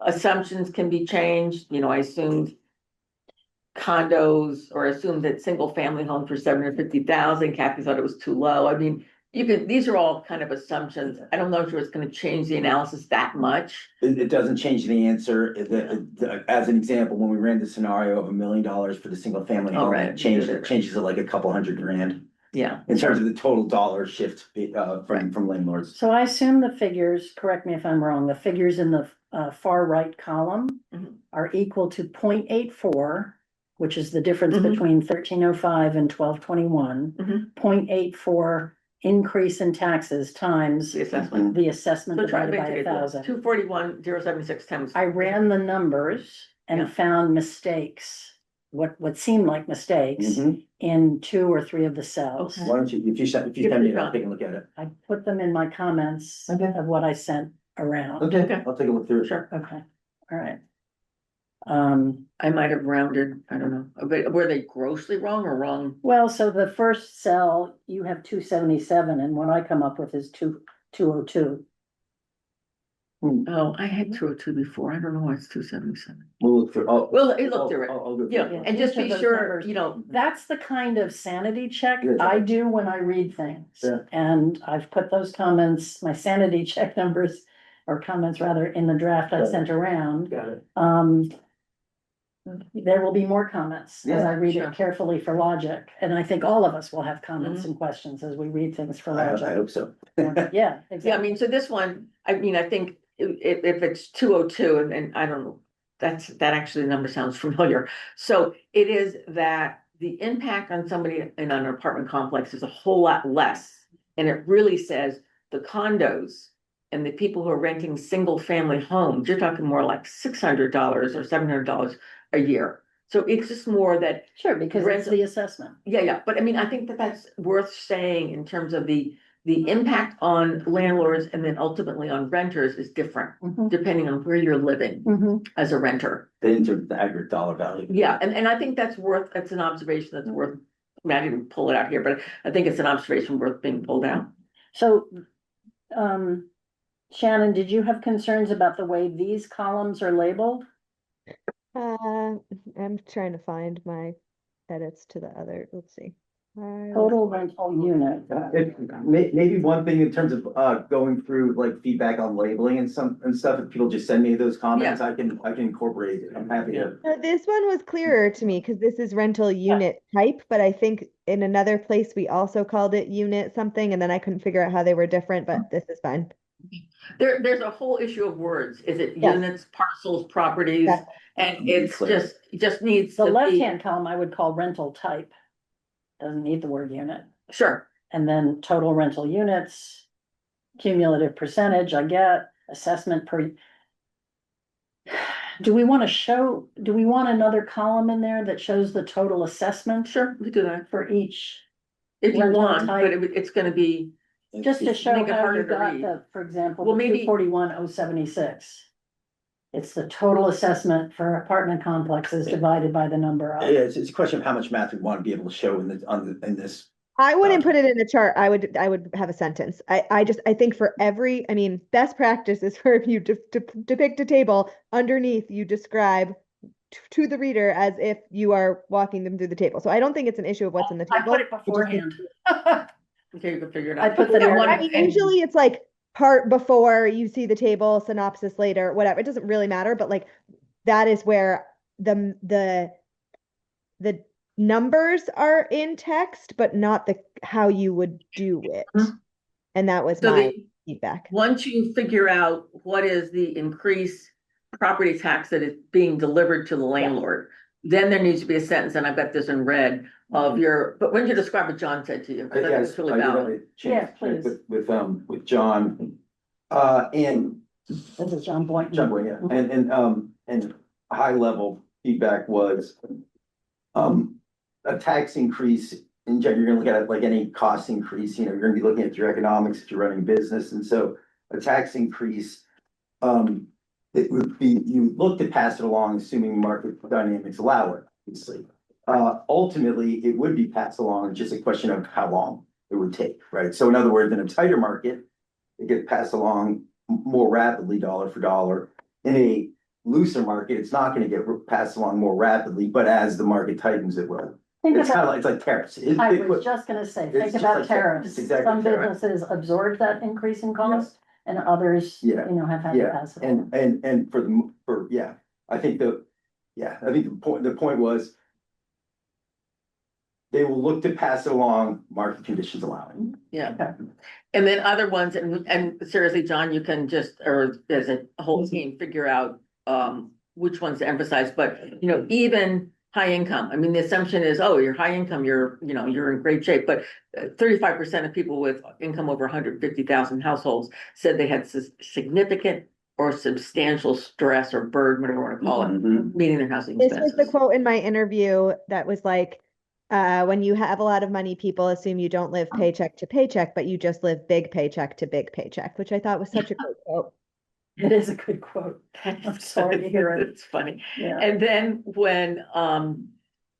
S3: Assumptions can be changed, I assumed condos or assumed that single family homes for 750,000. Kathy thought it was too low. I mean, these are all kind of assumptions. I don't know if it's gonna change the analysis that much.
S2: It doesn't change the answer. As an example, when we ran the scenario of $1 million for the single family
S3: Oh,
S2: home,
S3: right.
S2: it changes it like a couple $100,000
S3: Yeah,
S2: in terms of the total dollar shift from landlords.
S1: So I assume the figures, correct me if I'm wrong, the figures in the far right column
S3: Mhm.
S1: are equal to 0.84, which is the difference
S3: Mhm.
S1: between 1305 and 1221.
S3: Mhm.
S1: 0.84 increase in taxes times
S3: the assessment.
S1: the assessment
S3: So try to
S1: divided by
S3: make it
S1: 1,000.
S3: 241,076 times.
S1: I ran the numbers
S3: Yeah.
S1: and found mistakes, what seemed like mistakes
S2: Mhm.
S1: in 2 or 3 of the cells.
S3: Okay.
S2: Why don't you, if you send me, I'll take a look at it.
S1: I put them in my comments
S2: Okay.
S1: of what I sent around.
S2: Okay, I'll take a look through it.
S3: Sure,
S1: Okay, all right.
S3: I might have rounded, I don't know, but were they grossly wrong or wrong?
S1: Well, so the first cell, you have 277, and what I come up with is 202.
S3: Oh, I had 202 before. I don't know why it's 277.
S2: We'll look through.
S3: Well, you look through it.
S2: I'll go through
S3: Yeah,
S2: it.
S3: and just
S1: Each of
S3: be
S1: those
S3: sure,
S1: numbers.
S3: you know,
S1: That's the kind of sanity check
S2: Yes.
S1: I do when I read things.
S2: Yeah.
S1: And I've put those comments, my sanity check numbers, or comments rather, in the draft I
S2: Got it.
S1: sent around.
S2: Got it.
S1: There will be more comments as I
S2: Yeah,
S1: read
S3: sure.
S1: it carefully for logic, and I think all of us will have comments and questions as we read things for
S2: I
S1: logic.
S2: hope so.
S1: Yeah,
S3: yeah, I
S1: exactly.
S3: mean, so this one, I mean, I think if it's 202 and I don't know, that actually the number sounds familiar. So it is that the impact on somebody in an apartment complex is a whole lot less. And it really says the condos and the people who are renting single family homes, you're talking more like $600 or $700 a year. So it's just more that,
S1: Sure, because it's
S3: Rental.
S1: the assessment.
S3: yeah, but I mean, I think that that's worth saying in terms of the impact on landlords and then ultimately on renters is different,
S1: Mhm,
S3: depending on where you're living
S1: mhm.
S3: as a renter.
S2: The aggregate dollar value.
S3: Yeah, and I think that's an observation that's worth, I didn't pull it out here, but I think it's an observation worth being pulled out.
S1: So, Shannon, did you have concerns about the way these columns are labeled?
S4: I'm trying to find my edits to the other, let's see.
S1: Total rental unit.
S2: Maybe one thing in terms of going through like feedback on labeling and stuff, if people just send me those comments, I can incorporate it. I'm happy to.
S4: This one was clearer to me because this is rental unit type, but I think in another place we also called it unit something, and then I couldn't figure out how they were different, but this is fine.
S3: There's a whole issue of words. Is it
S4: Yes.
S3: units, parcels, properties?
S4: Yes.
S3: And it's
S2: Clear.
S3: just needs
S1: The
S3: to be,
S1: left-hand column I would call rental type. Doesn't need the word unit.
S3: sure,
S1: And then total rental units, cumulative percentage, I get, assessment per. Do we want another column in there that shows the total assessment
S3: sure, we do that
S1: for each?
S3: if you
S1: Rental
S3: want,
S1: type.
S3: but it's gonna be,
S1: Just to show
S3: Make it
S1: how
S3: harder
S1: you
S3: to
S1: got
S3: read.
S1: the, for example,
S3: Well,
S1: the
S3: maybe-
S1: 241,076. It's the total assessment for apartment complexes divided by the number
S2: Yeah,
S1: of.
S2: it's a question of how much math we want to be able to show in this.
S4: I wouldn't put it in a chart. I would have a sentence. I think for I mean, best practice is for if you depict a table, underneath you describe to the reader as if you are walking them through the table. So I don't think it's an issue of what's in the
S1: I
S4: table.
S1: put it beforehand.
S3: okay, you can figure it
S1: I
S3: out.
S1: put the
S3: And one-
S1: narrative-
S4: I mean, usually it's like part before you see the table, synopsis later, whatever. It doesn't really matter, but like that is where the numbers are in text, but not how you would do it.
S3: Mhm.
S4: And that was
S3: So
S4: my feedback.
S3: once you figure out what is the increased property tax that is being delivered to the landlord, then there needs to be a sentence, and I've got this in red, of but when you describe what John said to you, because I think
S2: Yes,
S3: it's really
S2: I did have
S3: valid.
S2: a chance
S1: Yeah,
S2: to
S1: please.
S2: check with John. And
S1: This is John Boynton.
S2: John Boy, yeah, and high level feedback was. A tax increase, in general, you're gonna look at it like any cost increase, you're gonna be looking at your economics if you're running a business, and so a tax increase. It would be, you would look to pass it along, assuming market dynamics allow it, obviously. Ultimately, it would be passed along, it's just a question of how long it would take, right? So in other words, in a tighter market, it gets passed along more rapidly, dollar for dollar. In a looser market, it's not gonna get passed along more rapidly, but as the market tightens, it will.
S1: Think
S2: It's kind of
S1: about,
S2: like, it's like tariffs.
S1: I was just gonna say,
S2: It's
S1: think
S2: just
S1: about
S2: like tariffs.
S1: tariffs.
S2: It's exactly
S1: Some
S2: tariffs.
S1: businesses absorb that increase in cost and others, you
S2: Yeah.
S1: know, have had to
S2: Yeah,
S1: pass it on.
S2: and I think the point was. They will look to pass it along, market conditions allowing.
S3: Yeah. And then other ones, and seriously, John, you can just, or as a whole team, figure out which ones to emphasize, but you know, even high income, I mean, the assumption is, oh, you're high income, you're in great shape, but 35% of people with income over 150,000 households said they had significant or substantial stress or burden, whatever you want to call it,
S2: Mhm.
S3: meeting their housing
S4: This was the
S3: expenses.
S4: quote in my interview that was like, when you have a lot of money, people assume you don't live paycheck to paycheck, but you just live big paycheck to big paycheck, which I thought was such a great quote.
S1: It is a good quote. I'm sorry to hear it.
S3: It's funny.
S1: Yeah.
S3: And then when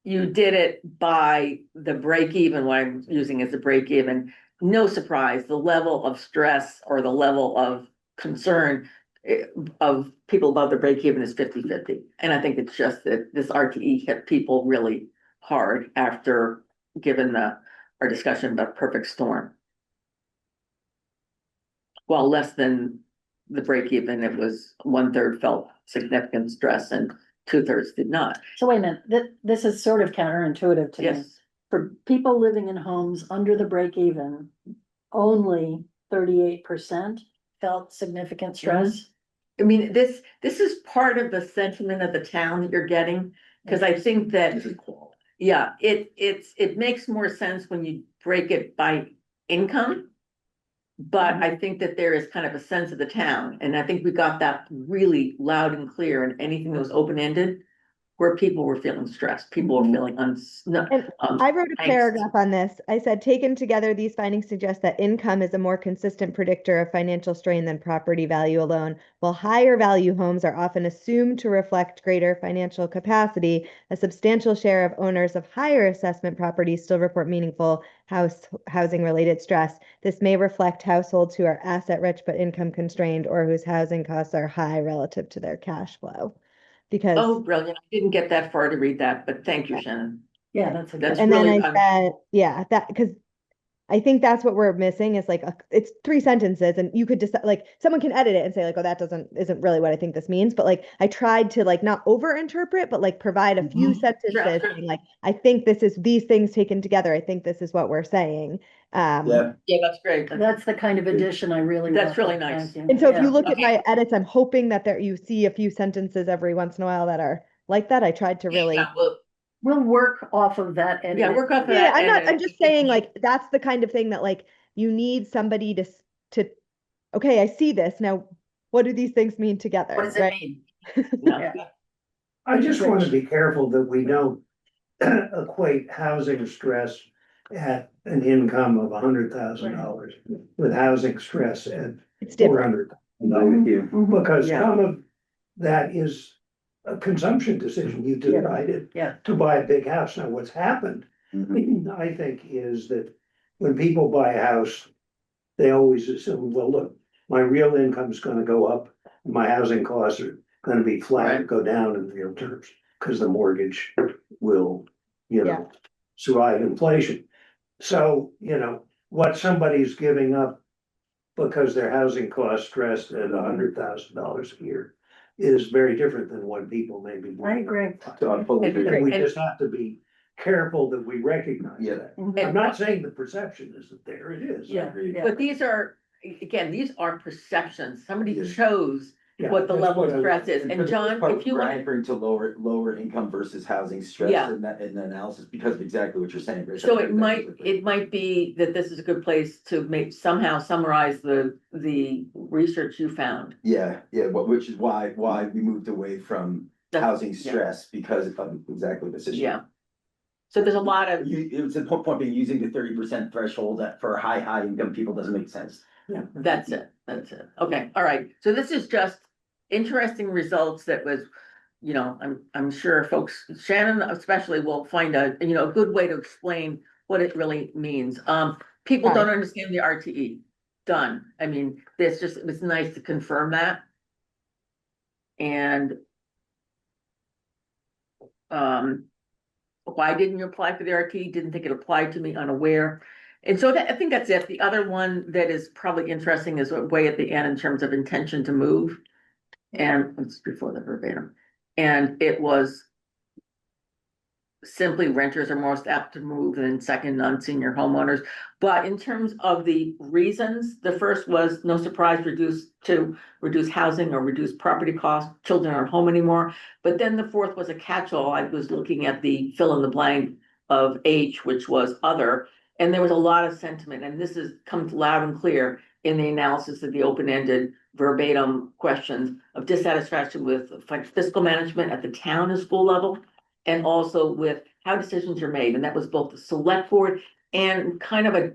S3: you did it by the break even, what I'm using as a break even, no surprise, the level of stress or the level of concern of people above the break even is 50-50. And I think it's just that this RTE hit people really hard after given our discussion about perfect storm. Well, less than the break even, it was 1/3 felt significant stress and 2/3 did not.
S1: So wait a minute, this is sort of counterintuitive to me.
S3: Yes,
S1: For people living in homes under the break even, only 38% felt significant stress.
S3: I mean, this is part of the sentiment of the town that you're getting, because I think that,
S2: This is quality.
S3: yeah, it makes more sense when you break it by income. But I think that there is kind of a sense of the town, and I think we got that really loud and clear, and anything that was open-ended, where people were feeling stressed, people were feeling
S4: And I wrote a
S3: angst.
S4: paragraph on this. I said, taken together, these findings suggest that income is a more consistent predictor of financial strain than property value alone. While higher value homes are often assumed to reflect greater financial capacity, a substantial share of owners of higher assessment properties still report meaningful housing related stress. This may reflect households who are asset rich but income constrained or whose housing costs are high relative to their cash flow. Because
S3: Oh, brilliant, I didn't get that far to read that, but thank you, Shannon.
S1: Yeah, that's a good.
S3: That's
S4: and then
S3: really,
S4: I said, yeah, that because I think that's what we're missing is like it's 3 sentences, and you could just like someone can edit it and say like, oh, that isn't really what I think this means. But like I tried to like not over interpret, but like provide a few sentences saying like, I think this is these things taken together. I think this is what we're saying.
S2: Yeah,
S3: yeah, that's great.
S1: That's the kind of addition I really.
S3: That's
S1: want.
S3: really nice.
S1: Thank you.
S4: And so if you
S1: Yeah.
S4: look at my edits, I'm hoping that you see a few sentences every once in a while that are like that. I tried to really.
S3: Yeah, well,
S1: We'll work off of that.
S3: yeah,
S1: edit.
S3: work off of
S4: Yeah,
S3: that.
S4: I'm just saying like that's the kind of thing that like you need somebody to okay, I see this. Now what do these things mean together?
S1: What does it
S4: right?
S1: mean?
S3: No,
S1: Yeah.
S5: I just want to be careful that we don't equate housing stress at an income of $100,000 with housing stress at
S4: It's
S5: four
S4: different.
S5: hundred.
S2: with you.
S1: Mhm.
S5: Because
S3: Yeah.
S5: some of that is a consumption decision. You
S1: Yeah.
S5: decided
S1: Yeah.
S5: to buy a big house. Now, what's happened,
S2: Mhm.
S5: I think, is that when people buy a house, they always assume, well, look, my real income's gonna go up, my housing costs are gonna be flat,
S3: Right.
S5: go down in real terms, because the mortgage will, you
S4: Yeah.
S5: know, survive inflation. So, what somebody's giving up because their housing costs stressed at $100,000 a year is very different than what people may be.
S1: I agree.
S2: So I fully agree.
S5: And we
S3: And-
S5: just have to be careful that we recognize
S2: Yeah.
S5: that.
S1: Mhm.
S5: I'm not saying the perception isn't there, it is.
S1: Yeah,
S2: Agreed.
S1: yeah.
S3: but these are perceptions. Somebody
S2: Yeah.
S3: chose
S5: Yeah,
S3: what the
S5: that's
S3: level
S5: what
S3: of
S5: I-
S3: stress is.
S2: And for
S3: And
S2: the most
S3: John,
S2: part,
S3: if you
S2: we're
S3: want,
S2: anchoring to lower income versus housing stress
S3: Yeah.
S2: in the analysis because of exactly what you're saying. Rich.
S3: so it might be that this is a good place to somehow summarize the research you found.
S2: Yeah, which is why we moved away from housing stress because of exactly this issue.
S3: Yeah. So there's a lot of,
S2: It was the point being using the 30% threshold that for high income people doesn't make sense.
S3: that's it. Okay, all right. So this is just interesting results that was, I'm sure folks, Shannon especially will find a good way to explain what it really means. People don't understand the RTE. Done. I mean, it was nice to confirm that. And Why didn't you apply for the RT? Didn't think it applied to me, unaware. And so I think that's it. The other one that is probably interesting is way at the end in terms of intention to move. And it's before the verbatim. And it was simply renters are most apt to move and second non-senior homeowners. But in terms of the reasons, the first was no surprise, reduce housing or reduce property costs. Children aren't home anymore. But then the fourth was a catch-all. I was looking at the fill in the blank of H, which was other. And there was a lot of sentiment, and this has come loud and clear in the analysis of the open-ended verbatim questions of dissatisfaction with fiscal management at the town and school level, and also with how decisions are made. And that was both the select board and kind of a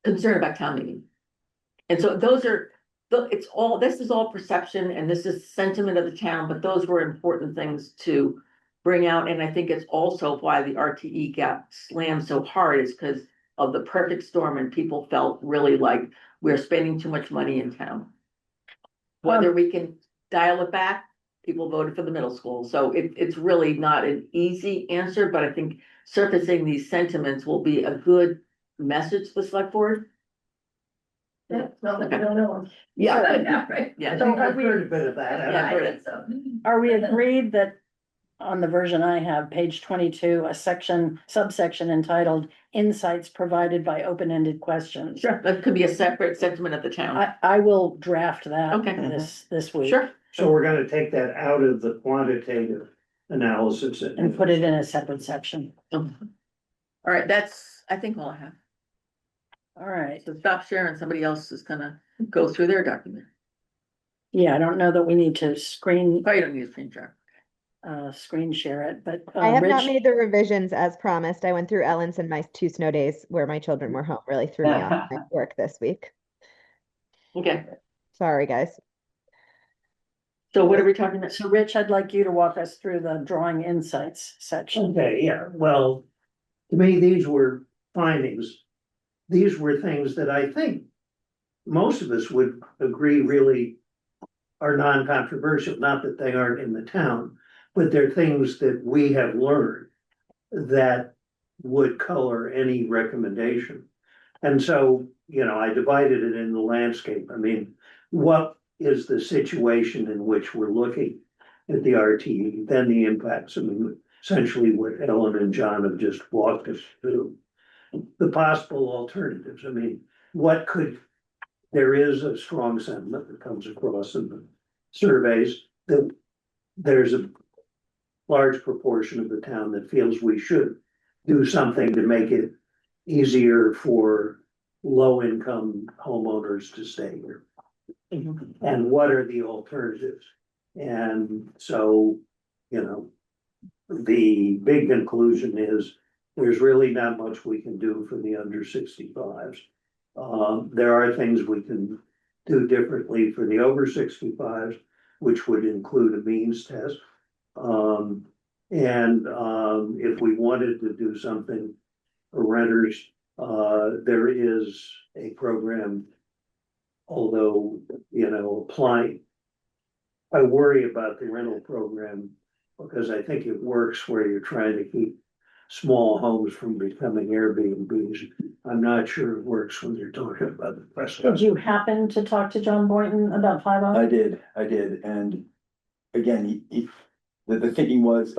S3: concern about town meeting. And so this is all perception and this is sentiment of the town, but those were important things to bring out. And I think it's also why the RTE got slammed so hard is because of the perfect storm and people felt really like we're spending too much money in town. Whether we can dial it back, people voted for the middle school. So it's really not an easy answer, but I think surfacing these sentiments will be a good message to the select board.
S6: Yeah, no, I don't know.
S3: Yeah,
S6: Yeah, right.
S3: yeah.
S5: I think I've heard a bit of that.
S3: Yeah,
S6: I
S3: heard
S6: think so.
S1: Are we agreed that on the version I have, page 22, a subsection entitled Insights Provided by Open-Ended Questions?
S3: Sure, that could be a separate sentiment of the town.
S1: I will draft that
S3: Okay.
S1: this week.
S3: Sure.
S5: So we're gonna take that out of the quantitative analysis.
S1: And put it in a separate section.
S3: All right, that's, I think all I have.
S1: All right.
S3: So stop sharing, somebody else is gonna go through their document.
S1: Yeah, I don't know that we need to screen
S3: Probably don't need a screen share.
S1: screen share it, but
S4: I have not
S1: Rich,
S4: made the revisions as promised. I went through Ellen's and my 2 snow days where my children were home, really threw me off my work this week.
S3: Okay,
S4: Sorry, guys.
S3: so what are we talking about?
S1: so Rich, I'd like you to walk us through the drawing insights section.
S5: Okay, yeah, well, to me, these were findings. These were things that I think most of us would agree really are non-controversial, not that they aren't in the town, but they're things that we have learned that would color any recommendation. And so, I divided it in the landscape. I mean, what is the situation in which we're looking at the RTE, then the impacts? I mean, essentially what Ellen and John have just walked us through. The possible alternatives. I mean, there is a strong sentiment that comes across in the surveys that there's a large proportion of the town that feels we should do something to make it easier for low-income homeowners to stay here. And what are the alternatives? And so, the big conclusion is there's really not much we can do for the under 65s. There are things we can do differently for the over 65s, which would include a means test. If we wanted to do something for renters, there is a program, although, applying. I worry about the rental program because I think it works where you're trying to keep small homes from becoming Airbnbs. I'm not sure it works when you're talking about the rest of
S1: Did you happen to talk to John Boynton about 5
S2: I did, and again, the thinking was.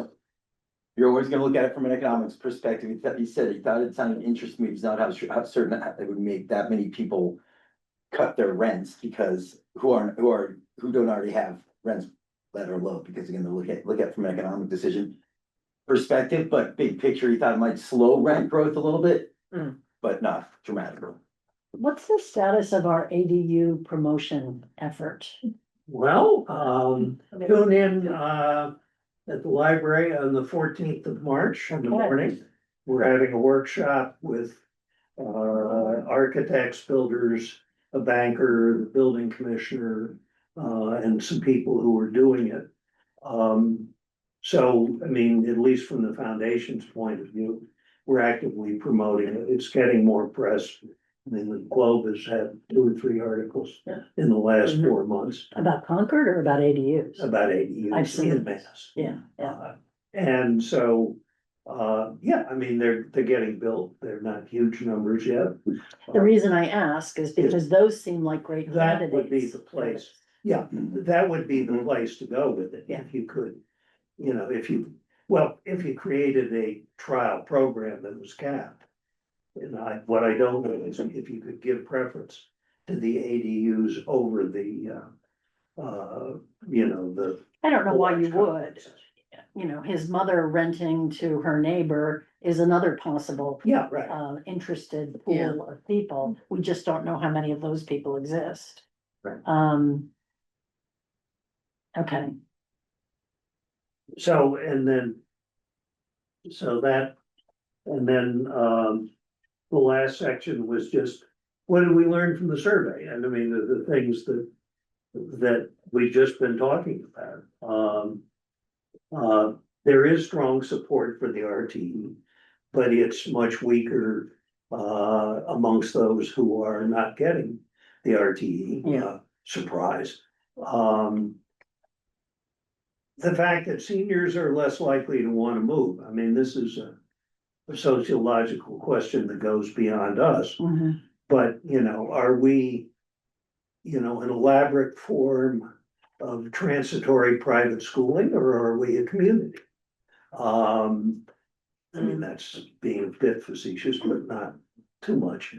S2: You're always gonna look at it from an economics perspective. He said he thought it sounded interesting, but he's not how certain that it would make that many people cut their rents because who don't already have rents that are low, because again, they look at it from an economic decision perspective, but big picture, he thought it might slow rent growth a little bit, but not dramatically.
S1: What's the status of our ADU promotion effort?
S5: Well, tune in, at the library on the 14th of March in the morning. We're having a workshop with architects, builders, a banker, the building commissioner, and some people who are doing it. So, I mean, at least from the foundation's point of view, we're actively promoting it. It's getting more press I mean, the Globe has had 2 or 3 articles
S1: Yeah.
S5: in the last
S1: Mhm.
S5: 4 months
S1: About Concord or about ADUs?
S5: about
S1: I've
S5: ADUs
S1: seen
S5: in
S1: it.
S5: Mass.
S1: Yeah, yeah.
S5: And so, yeah, I mean, they're getting built. They're not huge numbers yet.
S1: The reason I ask is because those seem like great
S5: That
S1: candidates.
S5: would be the place. Yeah, that would be the place to go with it, if you could, you know, if you created a trial program that was capped. And what I don't know is if you could give preference to the ADUs over the, you know, the.
S1: I don't know why you would. You know, his mother renting to her neighbor is another possible
S5: Yeah, right.
S1: interested
S3: Yeah.
S1: pool of people. We just don't know how many of those people exist.
S5: Right.
S1: Okay,
S5: So, and then. So that, and then, the last section was just, what did we learn from the survey? And I mean, the things that we've just been talking about. There is strong support for the RTE, but it's much weaker, amongst those who are not getting the RTE.
S1: Yeah.
S5: Surprise. The fact that seniors are less likely to want to move, I mean, this is a sociological question that goes beyond us.
S1: mhm.
S5: But, you know, are we, you know, an elaborate form of transitory private schooling, or are we a community? I mean, that's being a bit facetious, but not too much.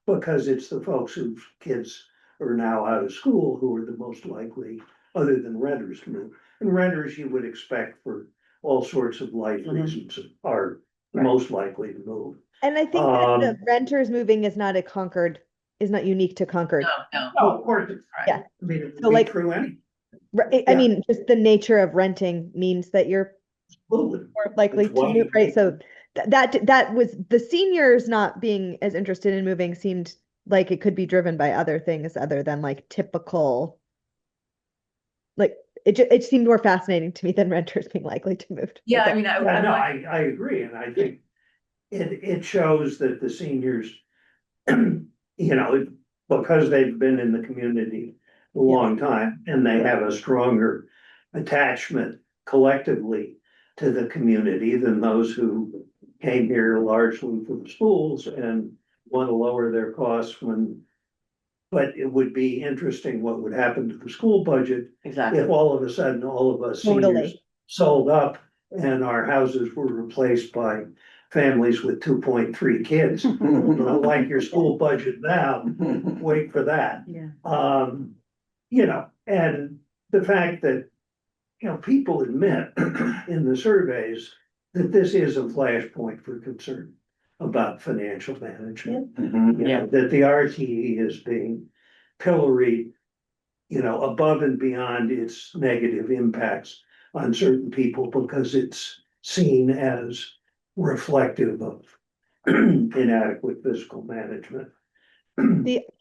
S5: Because it's the folks whose kids are now out of school who are the most likely, other than renters, to move. And renters you would expect for all sorts of life
S1: Mhm.
S5: reasons are most likely to move.
S4: And I think that the
S5: Um,
S4: renters moving is not is not unique to Concord.
S3: No,
S5: Oh, of course, it's right.
S4: Yeah.
S5: I mean, it
S4: So,
S5: would be
S4: like-
S5: true any,
S4: I
S5: Yeah.
S4: mean, just the nature of renting means that you're
S5: absolutely.
S4: more likely
S5: It's
S4: to
S5: why-
S4: move, right? So that was the seniors not being as interested in moving seemed like it could be driven by other things other than like typical. Like it seemed more fascinating to me than renters being likely to move.
S3: yeah, I mean,
S5: Yeah, no, I agree, and I think it shows that the seniors, you know, because they've been in the community a long time, and they have a stronger attachment collectively to the community than those who came here largely for the schools and want to lower their costs when. But it would be interesting what would happen to the school budget
S3: exactly.
S5: if all of a sudden, all of us
S4: Totally.
S5: seniors sold up and our houses were replaced by families with 2.3 kids. You don't like your school budget now, wait for that.
S1: Yeah.
S5: You know, and the fact that, you know, people admit in the surveys that this is a flashpoint for concern about financial management.
S2: Mhm.
S5: You know, that the RTE is being pilloried, you know, above and beyond its negative impacts on certain people because it's seen as reflective of inadequate fiscal management.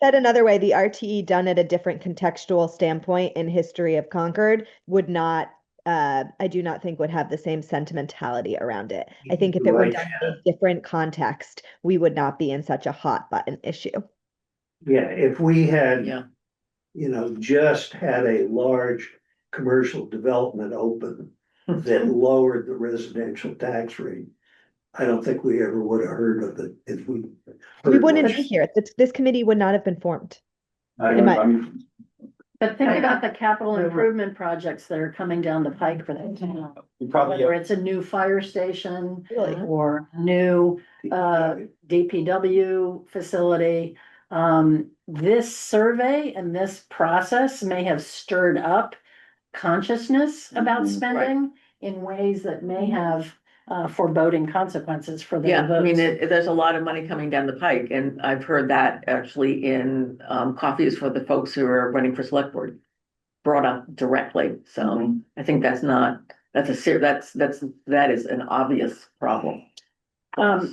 S4: Said another way, the RTE done at a different contextual standpoint in history of Concord would not, I do not think would have the same sentimentality around it. I think if it were
S5: Right.
S4: done in a different context, we would not be in such a hot button issue.
S5: Yeah, if we had,
S3: Yeah.
S5: you know, just had a large commercial development open that lowered the residential tax rate, I don't think we ever would have heard of it if we.
S4: We
S5: heard
S4: wouldn't
S5: much.
S4: be here. This committee would not have been formed.
S2: I
S4: In my-
S2: I mean,
S1: But think about the capital improvement projects that are coming down the pike for that town.
S2: you probably
S1: Whether
S2: have.
S1: it's a new fire station
S4: Really?
S1: or new DPW facility. This survey and this process may have stirred up consciousness about
S2: Mhm.
S1: spending in ways that may have foreboding consequences for their
S3: Yeah, I mean,
S1: votes.
S3: there's a lot of money coming down the pike, and I've heard that actually in coffees for the folks who are running for select board. Brought up directly, so
S2: Mhm.
S3: I think that is an obvious problem.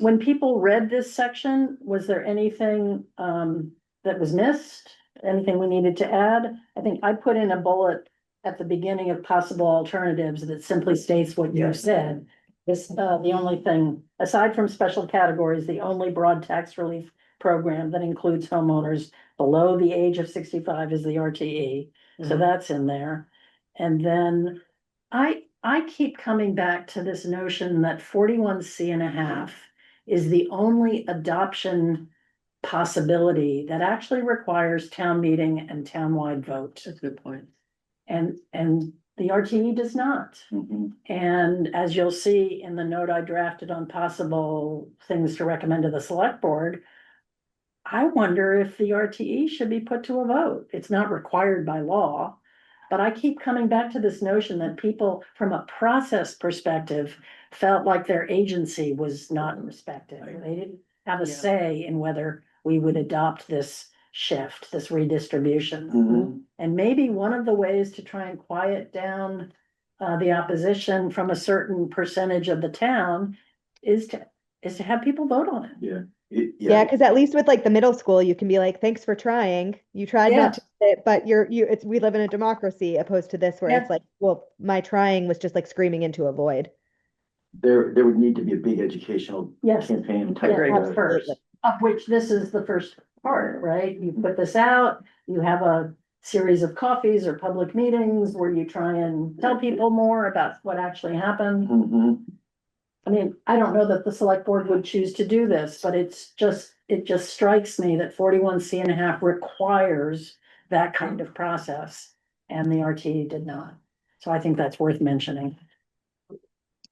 S1: When people read this section, was there anything that was missed? Anything we needed to add? I think I put in a bullet at the beginning of possible alternatives that simply states what you
S5: Yeah.
S1: said. This, the only thing, aside from special categories, the only broad tax relief program that includes homeowners below the age of 65 is the RTE. So
S3: Mhm.
S1: that's in there. And then I keep coming back to this notion that 41C1/2 is the only adoption possibility that actually requires town meeting and townwide vote.
S3: That's a good point.
S1: And the RTE does not.
S2: Mhm.
S1: And as you'll see in the note I drafted on possible things to recommend to the select board, I wonder if the RTE should be put to a vote. It's not required by law. But I keep coming back to this notion that people, from a process perspective, felt like their agency was not respected. They didn't have a
S3: Yeah.
S1: say in whether we would adopt this shift, this redistribution.
S2: Mhm.
S1: And maybe one of the ways to try and quiet down the opposition from a certain percentage of the town is to have people vote on it.
S2: Yeah.
S4: Yeah, because at least with like the middle school, you can be like, thanks for trying. You tried
S1: Yeah.
S4: not to, say it, but we live in a democracy opposed to this where
S1: Yeah.
S4: it's like, well, my trying was just like screaming into a void.
S2: There would need to be a big educational
S1: Yes.
S2: campaign
S1: Yeah,
S2: type.
S1: at first, of which this is the first part, right? You put this out, you have a series of coffees or public meetings where you try and tell people more about what actually happened.
S2: Mhm.
S1: I mean, I don't know that the select board would choose to do this, but it just strikes me that 41C1/2 requires that kind of process. And the RTE did not. So I think that's worth mentioning.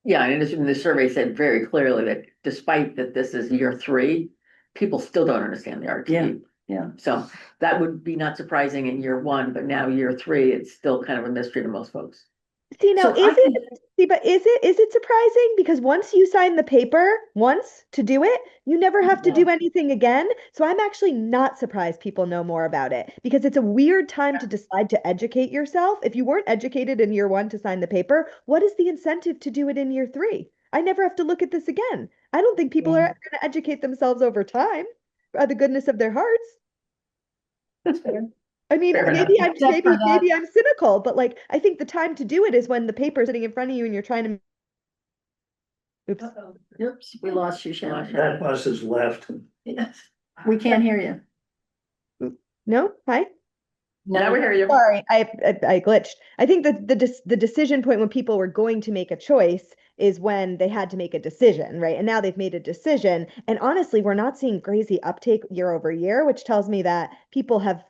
S3: Yeah, and the survey said very clearly that despite that this is year 3, people still don't understand the RTE.
S1: Yeah.
S3: So that would be not surprising in year 1, but now year 3, it's still kind of a mystery to most folks.
S4: See, now
S1: So I
S4: is it surprising? Because once you sign the paper once to do it, you never have to do anything again. So I'm actually not surprised people know more about it because it's a weird time to decide to educate yourself. If you weren't educated in year 1 to sign the paper, what is the incentive to do it in year 3? I never have to look at this again. I don't think people are going to educate themselves over time out of the goodness of their hearts. I mean,
S3: Fair enough.
S4: maybe I'm cynical, but like I think the time to do it is when the paper's sitting in front of you and you're trying to. Oops.
S1: Oops, we lost you, Sharon.
S5: That bus is left.
S1: Yes. We can't hear you.
S4: No, hi.
S3: Now we hear you.
S4: Sorry, I glitched. I think that the decision point when people were going to make a choice is when they had to make a decision, right? And now they've made a decision. And honestly, we're not seeing crazy uptake year over year, which tells me that people have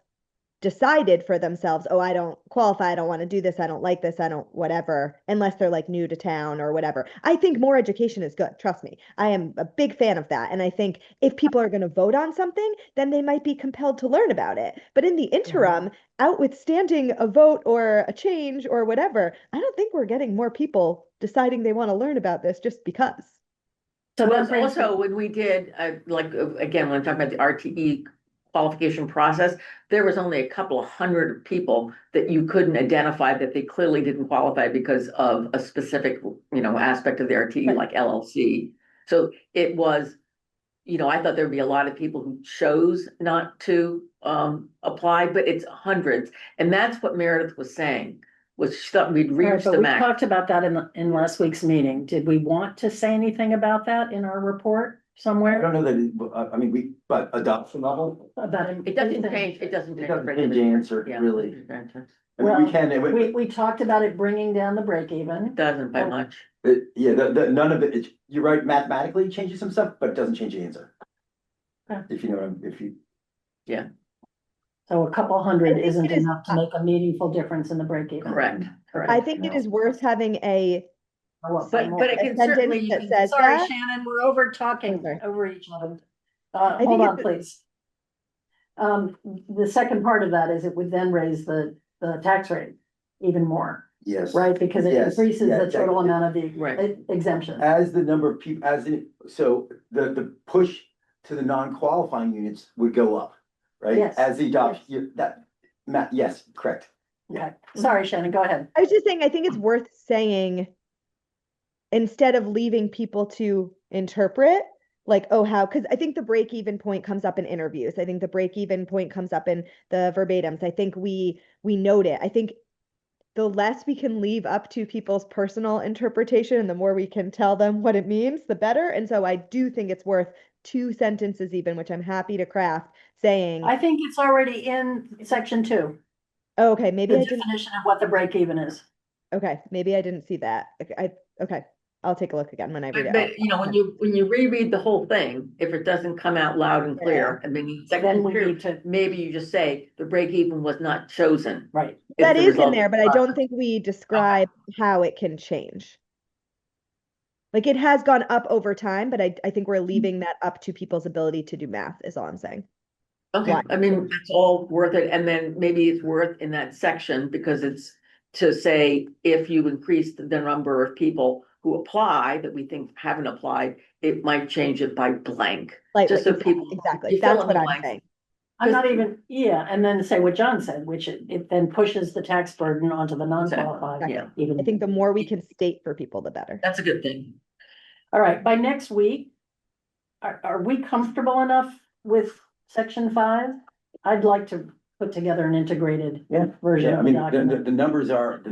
S4: decided for themselves, oh, I don't qualify, I don't want to do this, I don't like this, I don't whatever, unless they're like new to town or whatever. I think more education is good. Trust me. I am a big fan of that. And I think if people are going to vote on something, then they might be compelled to learn about it. But in the interim, outwithstanding a vote or a change or whatever, I don't think we're getting more people deciding they want to learn about this just because.
S1: So
S3: Well,
S1: that brings
S3: also, when we did, again, when I'm talking about the RTE qualification process, there was only a couple of hundred people that you couldn't identify that they clearly didn't qualify because of a specific, aspect of the RTE,
S1: Right.
S3: like LLC. So it was, I thought there'd be a lot of people who chose not to apply, but it's hundreds. And that's what Meredith was saying, was she thought we'd
S1: Right,
S3: reached
S1: but
S3: the
S1: we
S3: max.
S1: talked about that in last week's meeting. Did we want to say anything about that in our report
S2: I
S1: somewhere?
S2: don't know that, I mean, but adoption level,
S1: About
S3: It doesn't change, it doesn't
S2: it
S3: change.
S2: doesn't change the answer,
S3: Yeah.
S2: really.
S3: It
S2: I mean, we
S1: Well,
S2: can,
S1: We talked about it bringing down the break even.
S3: doesn't by much.
S2: yeah, none of it, you're right, mathematically it changes some stuff, but it doesn't change the answer.
S1: Okay.
S2: If you know what if you,
S1: So a couple hundred
S4: I think
S1: isn't
S4: it is-
S1: enough to make a meaningful difference in the break even.
S3: Correct,
S4: I
S3: correct.
S4: think it is worth having a
S3: But it can
S4: a
S3: certainly,
S4: sentence
S3: you
S4: that
S3: can,
S4: says
S1: Sorry,
S4: that.
S1: Shannon, we're over talking
S4: sorry.
S1: over each other.
S4: think
S1: Hold on,
S4: it's-
S1: please. The second part of that is it would then raise the tax rate even more,
S2: yes.
S1: right? Because it
S2: Yes,
S1: increases
S2: yeah,
S1: the total
S2: exactly.
S1: amount of the
S3: Right.
S1: exemption.
S2: As the number of people, so the push to the non-qualifying units would go up, right?
S1: Yes,
S2: As the adoption, yes, correct.
S1: Okay, sorry, Shannon, go ahead.
S4: I was just saying, I think it's worth saying instead of leaving people to interpret, like, oh, how, because I think the break even point comes up in interviews. I think the break even point comes up in the verbatims. I think we note it. I think the less we can leave up to people's personal interpretation and the more we can tell them what it means, the better. And so I do think it's worth 2 sentences even, which I'm happy to craft, saying,
S1: I think it's already in section 2,
S4: oh, okay, maybe
S1: the
S4: I didn't,
S1: definition of what the break even is.
S4: okay, maybe I didn't see that. Okay, I'll take a look again when I read it.
S3: But, you know, when you reread the whole thing, if it doesn't come out loud and clear, I mean,
S1: Then
S3: section
S1: we
S3: two,
S1: need to,
S3: maybe you just say the break even was not chosen.
S1: right,
S3: It's
S4: That
S3: the
S4: is in
S3: result
S4: there,
S3: of
S4: but
S3: the
S4: I don't
S3: process.
S4: think we describe how it can change. Like it has gone up over time, but I think we're leaving that up to people's ability to do math, is all I'm saying.
S3: Okay,
S4: Why?
S3: I mean, it's all worth it, and then maybe it's worth in that section, because it's to say, if you increase the number of people who apply that we think haven't applied, it might change it by blank.
S4: Like,
S3: Just so
S4: exactly,
S3: people,
S4: exactly.
S3: you fill
S4: That's
S3: in
S4: what
S3: the
S4: I'm
S3: blanks.
S4: saying.
S1: I'm not even, yeah, and then say what John said, which it then pushes the tax burden onto the non-qualified.
S3: Yeah.
S1: Even,
S4: I think the more we can state for people, the better.
S3: That's a good thing.
S1: all right, by next week, are we comfortable enough with section 5? I'd like to put together an integrated
S2: Yeah,
S1: version
S2: Yeah, I
S1: of the
S2: mean,
S1: document.
S2: the numbers are,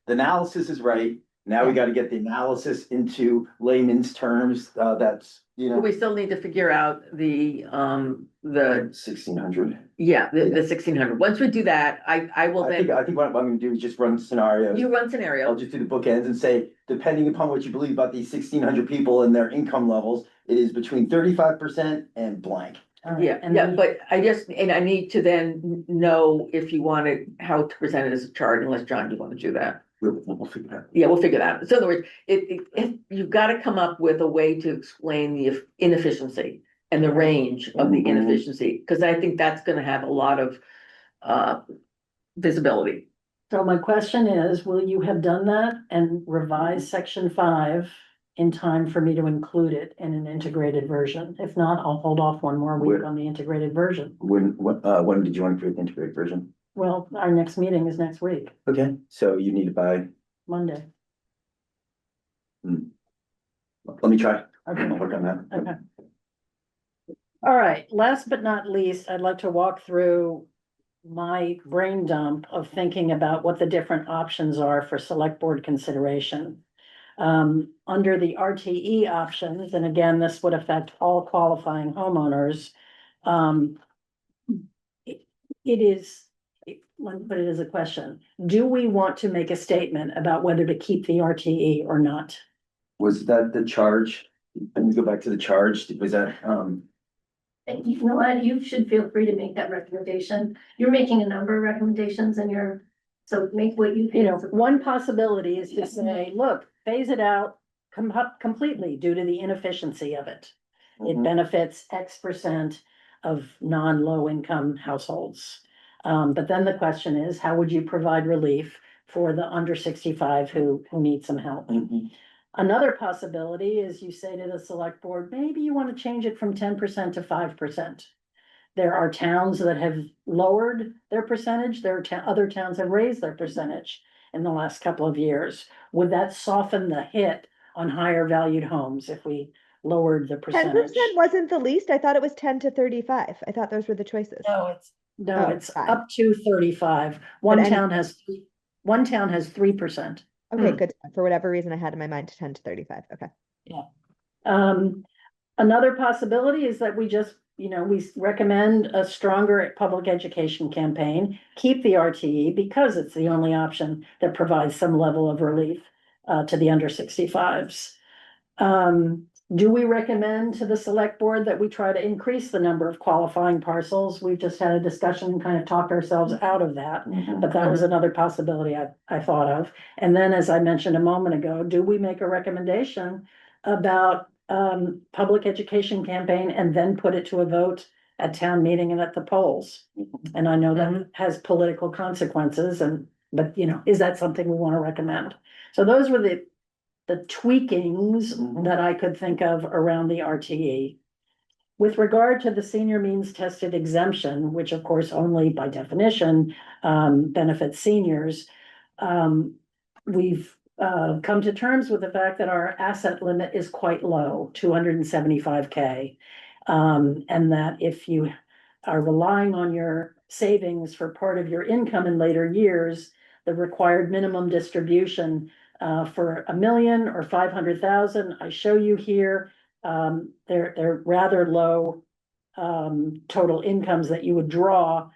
S2: the analysis is right. Now we
S1: Yeah.
S2: gotta get the analysis into layman's terms, that's,
S3: But we still need to figure out the
S2: 1600.
S3: yeah, the 1600. Once we do that, I will
S2: I think
S3: then,
S2: what I'm gonna do is just run scenarios.
S3: you run
S2: I'll
S3: scenario.
S2: just do the bookends and say, depending upon what you believe about these 1600 people and their income levels, it is between 35% and blank.
S1: All right,
S3: Yeah,
S1: and
S3: yeah,
S1: then-
S3: but I need to then know if you wanted, how to present it as a chart, unless John, you want to do that.
S2: We'll figure it out.
S3: Yeah, we'll figure that out. So in other words, you've got to come up with a way to explain the inefficiency and the range of the
S2: Mhm.
S3: inefficiency, because I think that's gonna have a lot of visibility.
S1: So my question is, will you have done that and revised section 5 in time for me to include it in an integrated version? If not, I'll hold off one more week
S2: Where-
S1: on the integrated version.
S2: When did you want to create the integrated version?
S1: Well, our next meeting is next week,
S2: Okay, so you need it by,
S1: Monday.
S2: let me try.
S1: Okay.
S2: I'll work on that.
S1: Okay. All right, last but not least, I'd like to walk through my brain dump of thinking about what the different options are for select board consideration. Under the RTE options, and again, this would affect all qualifying homeowners. It is, let me put it as a question, do we want to make a statement about whether to keep the RTE or not?
S2: Was that the charge? Let me go back to the charge. Was that,
S6: And you know what, you should feel free to make that recommendation. You're making a number of recommendations and so make what you
S1: You know,
S6: feel.
S1: one possibility is to say, look, phase it out completely due to the inefficiency of it. It
S2: Mhm.
S1: benefits X% of non-low income households. But then the question is, how would you provide relief for the under 65 who need some help?
S2: Mhm.
S1: Another possibility is you say to the select board, maybe you want to change it from 10% to 5%. There are towns that have lowered their percentage, there are other towns have raised their percentage in the last couple of years. Would that soften the hit on higher valued homes if we lowered the
S4: 10%
S1: percentage?
S4: wasn't the least. I thought it was 10 to 35. I thought those were the choices.
S1: No,
S4: Oh,
S1: it's
S4: fine.
S1: up to 35. One
S4: any-
S1: town has 3%.
S4: Okay, good. For whatever reason, I had in my mind 10 to 35. Okay.
S1: Another possibility is that we just, we recommend a stronger public education campaign, keep the RTE because it's the only option that provides some level of relief to the under 65s. Do we recommend to the select board that we try to increase the number of qualifying parcels? We've just had a discussion, kind of talked ourselves out of that.
S2: Mhm.
S1: But that was another possibility I thought of. And then, as I mentioned a moment ago, do we make a recommendation about public education campaign and then put it to a vote at town meeting and at the polls? And I know that has political consequences but is that something we want to recommend? So those were the tweakings
S2: Mhm.
S1: that I could think of around the RTE. With regard to the senior means tested exemption, which of course only by definition benefits seniors, we've come to terms with the fact that our asset limit is quite low, 275K. And that if you are relying on your savings for part of your income in later years, the required minimum distribution for 1 million or 500,000. I show you here, they're rather low total incomes that you would draw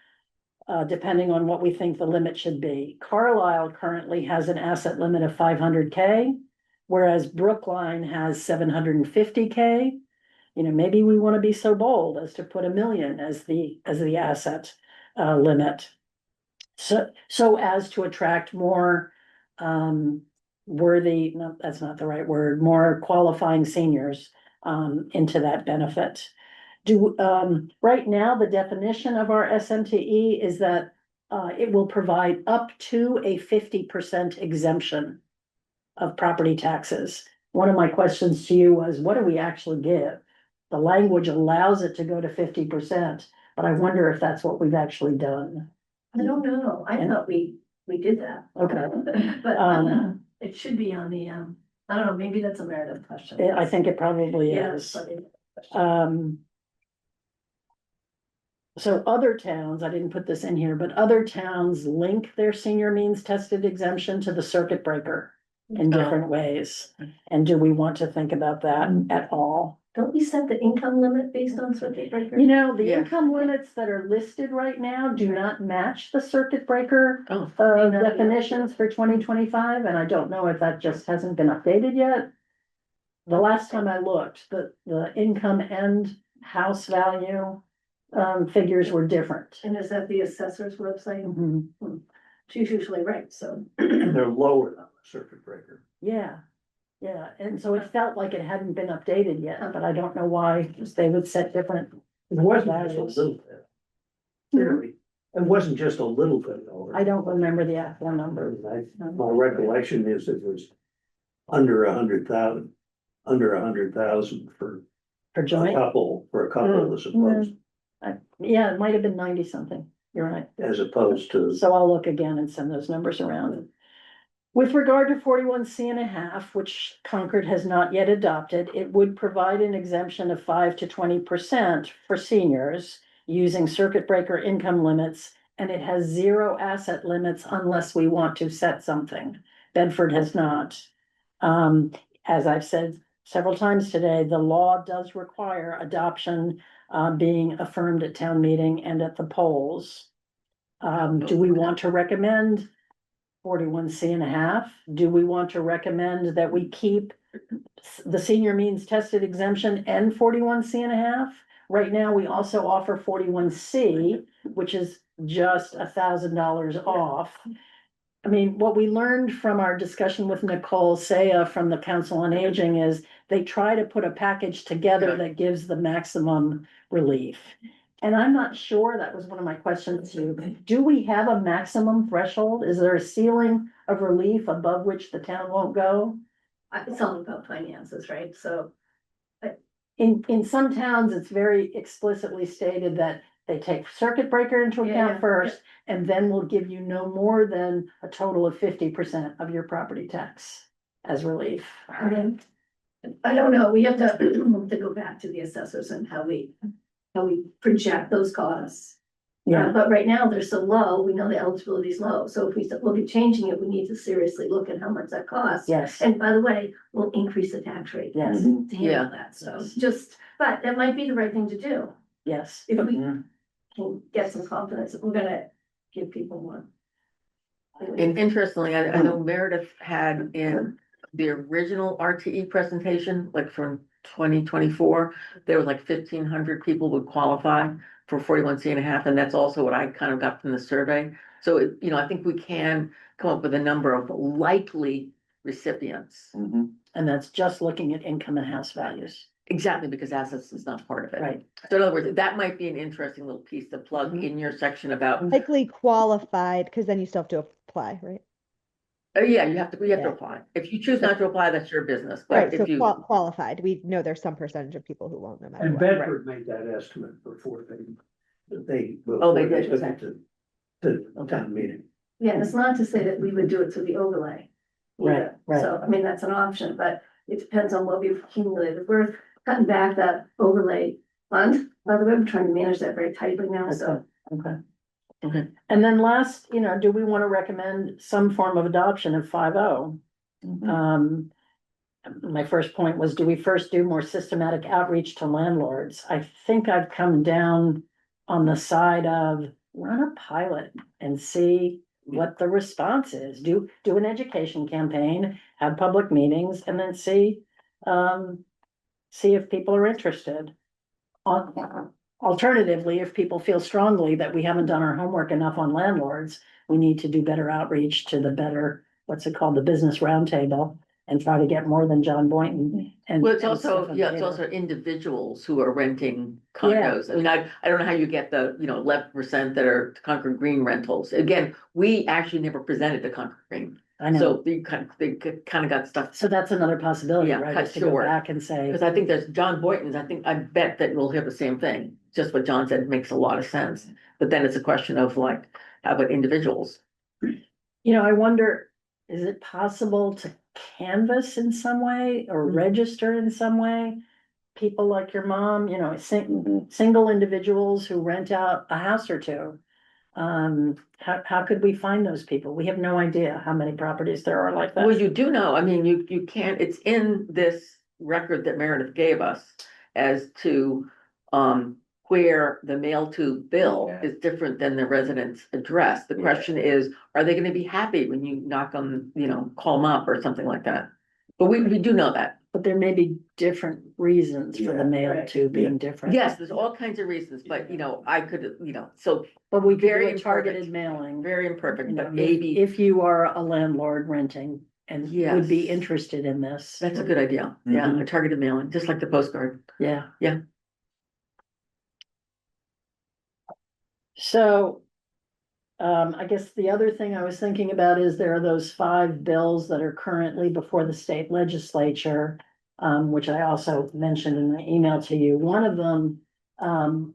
S1: depending on what we think the limit should be. Carlisle currently has an asset limit of 500K, whereas Brookline has 750K. You know, maybe we want to be so bold as to put 1 million as the asset limit. So as to attract more worthy, no, that's not the right word, more qualifying seniors into that benefit. Right now, the definition of our SMTE is that it will provide up to a 50% exemption of property taxes. One of my questions to you was, what do we actually give? The language allows it to go to 50%, but I wonder if that's what we've actually done.
S6: I don't know, I thought we did that.
S1: Okay.
S6: But it should be on the, I don't know, maybe that's a Meredith question.
S1: I think it probably is.
S6: Yes.
S1: So other towns, I didn't put this in here, but other towns link their senior means tested exemption to the circuit breaker in different ways. And do we want to think about that at all?
S6: Don't we set the income limit based on circuit breaker?
S1: You know, the
S3: Yeah.
S1: income limits that are listed right now do not match the circuit breaker
S3: Oh,
S1: definitions for 2025, and I don't know if that just hasn't been updated yet. The last time I looked, the income and house value figures were different.
S6: And is that the assessor's website?
S1: Mhm.
S6: She's usually right, so.
S5: They're lower than the circuit breaker.
S1: Yeah, yeah, and so it felt like it hadn't been updated yet, but I don't know why, because they would set different.
S5: It wasn't just a
S1: values.
S5: little bit. Clearly, it wasn't just a little bit lower.
S1: I don't remember the actual number.
S5: My recollection is it was under 100,000, under 100,000
S1: For
S5: a
S1: joint,
S5: couple, as opposed,
S1: yeah, it might have been 90 something, you're right.
S5: as opposed to.
S1: So I'll look again and send those numbers around. With regard to 41C.5, which Concord has not yet adopted, it would provide an exemption of 5 to 20% for seniors using circuit breaker income limits, and it has 0 asset limits unless we want to set something. Bedford has not. As I've said several times today, the law does require adoption being affirmed at town meeting and at the polls. Do we want to recommend 41C.5? Do we want to recommend that we keep the senior means tested exemption and 41C.5? Right now, we also offer 41C, which is just $1,000 off. I mean, what we learned from our discussion with Nicole Saya from the Council on Aging is they try to put a package together that gives the maximum relief. And I'm not sure, that was one of my questions to you. Do we have a maximum threshold? Is there a ceiling of relief above which the town won't go?
S6: It's all about finances, right? So
S1: In some towns, it's very explicitly stated that they take circuit breaker into
S6: Yeah,
S1: account
S6: yeah,
S1: first, and then will give you no more than a total of 50% of your property tax as relief.
S6: I mean, I don't know, we have to go back to the assessors and how we project those costs.
S1: Yeah,
S6: But right now, they're so low, we know the eligibility is low, so if we look at changing it, we need to seriously look at how much that costs.
S1: yes,
S6: And by the way, we'll increase the tax rate.
S1: yes,
S2: Mhm.
S6: To
S3: Yeah.
S6: handle that, so but that might be the right thing to do,
S1: yes.
S6: if we can get some confidence, that we're gonna give people more.
S3: and interestingly, I know Meredith had in the original RTE presentation, like from 2024, there was like 1,500 people would qualify for 41C.5, and that's also what I kind of got from the survey. So, I think we can come up with a number of likely recipients.
S2: Mhm.
S1: And that's just looking at income and house values,
S3: Exactly, because assets is not part of it.
S1: right?
S3: So in other words, that might be an interesting little piece to plug in your section about,
S4: Likely qualified, because then you still have to apply, right?
S3: yeah, you have to
S4: Yeah.
S3: apply. If you choose not to apply, that's your business,
S4: Right,
S3: but
S4: so
S3: if you.
S4: qualified, we know there's some percentage of people who won't no matter
S5: And
S4: what.
S5: Bedford made that estimate before they.
S3: Oh, they
S5: before
S3: did,
S5: took
S3: okay.
S5: it to town meeting.
S6: Yeah, and it's not to say that we would do it through the overlay.
S1: Right,
S6: either.
S1: right.
S6: So, I mean, that's an option, but it depends on what we've accumulated. We're cutting back that overlay fund. By the way, we're trying to manage that very tightly now, so.
S1: Okay.
S3: Okay.
S1: And then last, do we want to recommend some form of adoption of 5.0? My first point was, do we first do more systematic outreach to landlords? I think I've come down on the side of run a pilot and see what the response is. Do an education campaign, have public meetings, and then see if people are interested. Alternatively, if people feel strongly that we haven't done our homework enough on landlords, we need to do better outreach to the better, what's it called, the business roundtable, and try to get more than John Boynton and.
S3: Well, it's
S1: and
S3: also,
S1: Stephen
S3: yeah, it's
S1: Taylor.
S3: also individuals who are renting
S1: Yeah.
S3: condos. I mean, I don't know how you get the, 11% that are Concord Green rentals. Again, we actually never presented to Concord Green.
S1: I know,
S3: So they kind of got stuff.
S1: so that's another possibility,
S3: Yeah,
S1: right,
S3: cut
S1: is to go
S3: short.
S1: back and say,
S3: Because I think there's John Boynton's, I bet that we'll hear the same thing. Just what John said makes a lot of sense. But then it's a question of like, how about individuals?
S1: I wonder, is it possible to canvass in some way or
S3: Mhm.
S1: register in some way? People like your mom, single individuals who rent out a house or two. How could we find those people? We have no idea how many properties there are like
S3: Well,
S1: that.
S3: you do know, I mean, you can't, it's in this record that Meredith gave us as to, where the mail to bill
S2: Yeah.
S3: is different than the resident's address. The
S2: Yeah.
S3: question is, are they gonna be happy when you knock on, call them up or something like that? But we do know that.
S1: But there may be different reasons for
S2: Yeah,
S1: the mail
S6: right.
S1: to being different.
S3: Yes, there's all kinds of reasons, but I could, so
S1: But we could do
S3: very
S1: a targeted
S3: imperfect.
S1: mailing.
S3: very imperfect,
S1: You know,
S3: but maybe
S1: If you are a landlord renting and would be
S3: Yes.
S1: interested in this.
S3: that's a good idea. Yeah,
S1: Mm-hmm.
S3: a targeted mailing, just like the postcard.
S1: Yeah.
S3: Yeah.
S1: So. I guess the other thing I was thinking about is there are those 5 bills that are currently before the state legislature. Which I also mentioned in the email to you. One of them,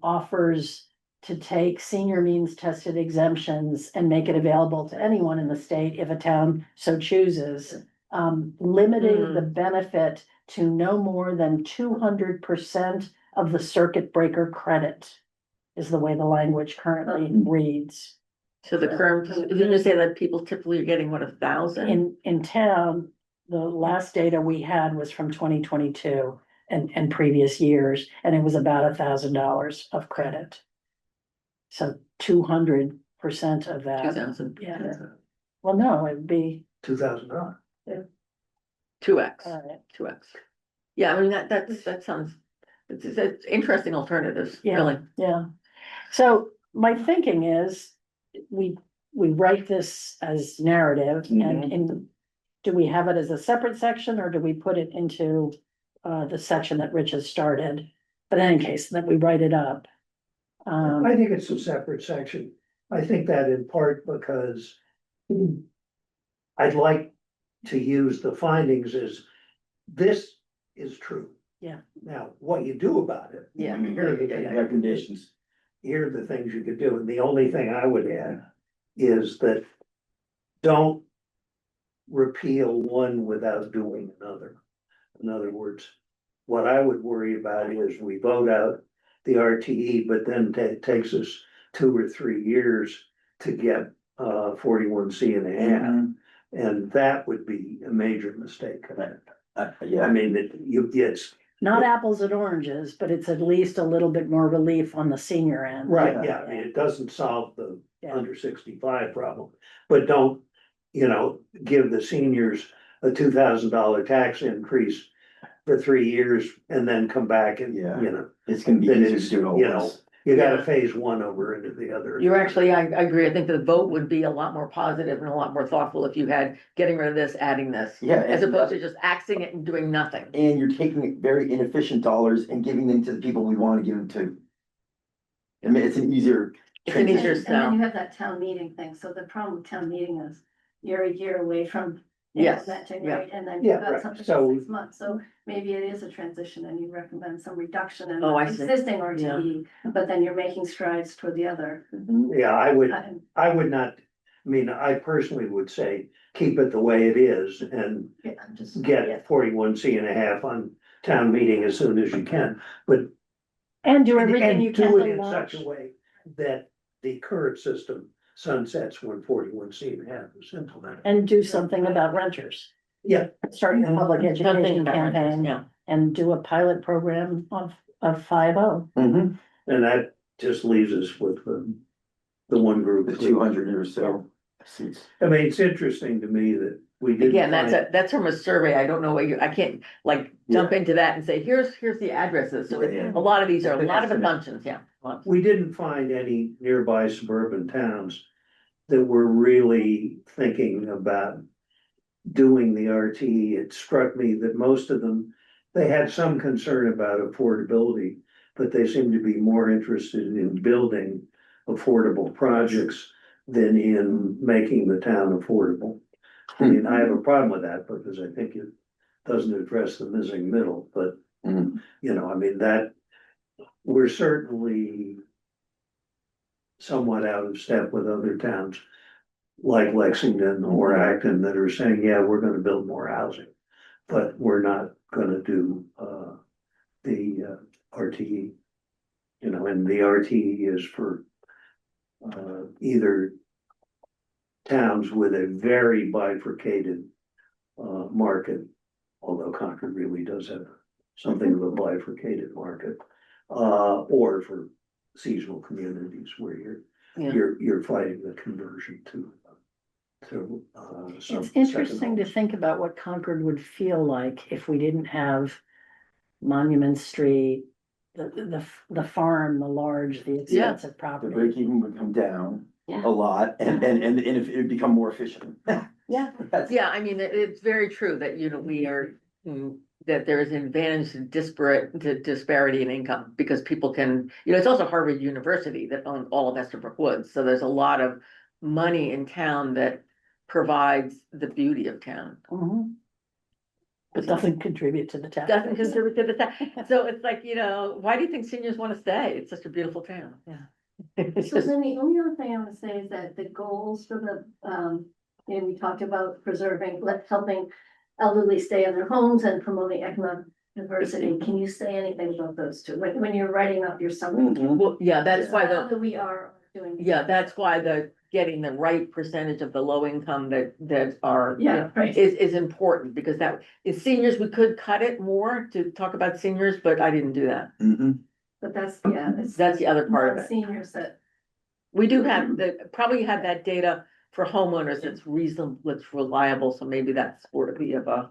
S1: offers to take senior means tested exemptions and make it available to anyone in the state if a town so chooses. Limiting the benefit to no more than 200% of the circuit breaker credit. Is the way the language currently reads.
S3: So the current, didn't you say that people typically are getting what, 1,000?
S1: In town, the last data we had was from 2022 and previous years, and it was about $1,000 of credit. So 200% of that.
S3: 2,000.
S1: Yeah. Well, no, it'd be,
S5: $2,000.
S3: 2x,
S1: all right,
S3: 2x. Yeah, I mean, that sounds, it's interesting alternatives,
S1: Yeah.
S3: really.
S1: yeah. So my thinking is, we write this as narrative and do we have it as a separate section or do we put it into the section that Rich has started? But in any case, that we write it up.
S5: I think it's a separate section. I think that in part because I'd like to use the findings as this is true.
S1: Yeah.
S5: Now, what you do about it.
S3: Yeah.
S5: Here are the things-
S2: Recommendations.
S5: here are the things you could do, and the only thing I would add is that don't repeal one without doing another. In other words, what I would worry about is we vote out the RTE, but then it takes us 2 or 3 years to get 41C and a half, and that would be a major mistake.
S2: Yeah,
S5: I mean, it's
S1: Not apples and oranges, but it's at least a little bit more relief on the senior end.
S5: right, yeah, I mean, it doesn't solve the
S1: Yeah.
S5: under 65 problem, but don't, give the seniors a $2,000 tax increase for 3 years and then come back and,
S2: Yeah. It's gonna be
S5: Then
S2: easier
S5: it's,
S2: to do it all
S5: you
S2: at
S5: know,
S2: once.
S5: you gotta
S3: Yeah.
S5: phase one over into the other.
S3: You're actually, I agree. I think the vote would be a lot more positive and a lot more thoughtful if you had getting rid of this, adding this.
S2: Yeah,
S3: As
S2: and-
S3: opposed to just axing it and doing nothing.
S2: And you're taking very inefficient dollars and giving them to the people we wanna give them to. I mean, it's an easier.
S3: It's an easier
S6: And then
S3: sell.
S6: you have that town meeting thing, so the problem with town meeting is you're a year away from
S3: Yes,
S6: implementing,
S3: yeah.
S6: right? And then
S5: Yeah,
S6: you've got
S5: right.
S6: something
S5: So-
S6: for 6 months, so maybe it is a transition and you recommend some reduction in
S3: Oh, I
S6: the
S3: see.
S6: existing RTE, but then you're making strides toward the other.
S5: Yeah, I would
S6: I-
S5: not, I mean, I personally would say, keep it the way it is and
S6: yeah, I'm just.
S5: get 41C and a half on town meeting as soon as you can, but.
S1: And do everything
S5: and
S1: you can
S5: do
S1: to
S5: it in
S1: launch.
S5: such a way that the current system sunsets when 41C and a half is implemented.
S1: And do something about renters.
S5: Yeah.
S1: Start a public
S3: Something
S1: education
S3: about renters,
S1: campaign
S3: yeah.
S1: and do a pilot program of 5.0.
S2: Mhm.
S5: And that just leaves us with the one group.
S2: The 200 or so seats.
S5: I mean, it's interesting to me that we didn't.
S3: Again,
S5: find-
S3: that's from a survey. I don't know what I can't like jump into that and say, here's the addresses. So
S2: Yeah.
S3: a lot of these are a lot of
S2: Estimate.
S3: assumptions, yeah.
S5: We didn't find any nearby suburban towns that were really thinking about doing the RT. It struck me that most of them, they had some concern about affordability, but they seemed to be more interested in building affordable projects than in making the town affordable. I mean, I have a problem with that because I think it doesn't address the missing middle, but
S2: Mhm.
S5: you know, I mean, that, we're certainly somewhat out of step with other towns like Lexington or Acton that are saying, yeah, we're gonna build more housing, but we're not gonna do, the, RTE. You know, and the RTE is for, either towns with a very bifurcated, market, although Concord really does have something of a bifurcated market, or for seasonal communities where
S3: Yeah.
S5: you're fighting the conversion to.
S1: It's interesting to think about what Concord would feel like if we didn't have Monument Street, the farm, the large, the expensive
S2: The
S1: property.
S2: break even would come down
S1: Yeah.
S2: a lot and if it would become more efficient.
S1: Yeah.
S2: That's-
S3: Yeah, I mean, it's very true that, we are, that there is an advantage to disparity in income because people can, it's also Harvard University that owns all of Estabrook Woods. So there's a lot of money in town that provides the beauty of town.
S1: Mhm. But doesn't contribute to the tax.
S3: Doesn't
S1: base.
S3: contribute to the town. So it's like, why do you think seniors want to stay? It's such a beautiful town. Yeah. It's
S6: So
S3: just-
S6: then the only other thing I want to say is that the goals for we talked about preserving, helping elderly stay in their homes and promoting economic diversity. Can you say anything about those two, when you're writing up your summary?
S2: Mhm.
S3: Well, yeah, that's why
S6: How
S3: the,
S6: we are doing.
S3: that's why getting the right percentage of the low income that are.
S6: Yeah, right.
S3: Is important because that is seniors, we could cut it more to talk about seniors, but I didn't do that.
S2: Mhm.
S6: But that's.
S3: That's the other part of it.
S6: Seniors that,
S3: We do have probably have that data for homeowners that's reasonable, that's reliable, so maybe that's worthy of a.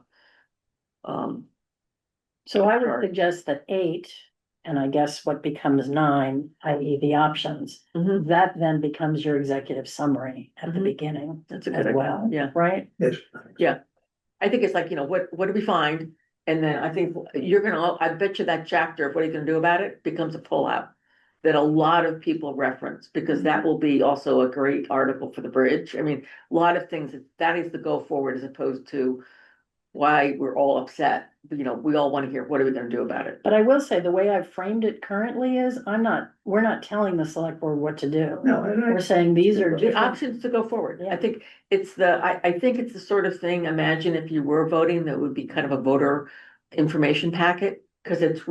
S1: So I would
S3: Sorry.
S1: suggest that 8, and I guess what becomes 9, i.e. the options,
S3: Mhm.
S1: that then becomes your executive summary at the
S3: Mhm.
S1: beginning
S3: That's a good
S1: as
S3: idea,
S1: well,
S3: yeah.
S1: right?
S5: Yes.
S3: Yeah. I think it's like, what do we find? And then I think I bet you that chapter of what are you gonna do about it becomes a pullout. That a lot of people reference, because that will be also a great article for the bridge. I mean, a lot of things, that is the go forward as opposed to why we're all upset. We all wanna hear, what are we gonna do about it?
S1: But I will say, the way I've framed it currently is, we're not telling the select board what to do.
S5: No, and
S1: We're saying these are
S3: The
S1: different.
S3: options to go forward.
S1: Yeah.
S3: I think I think it's the sort of thing, imagine if you were voting, that would be kind of a voter information packet. Cause it's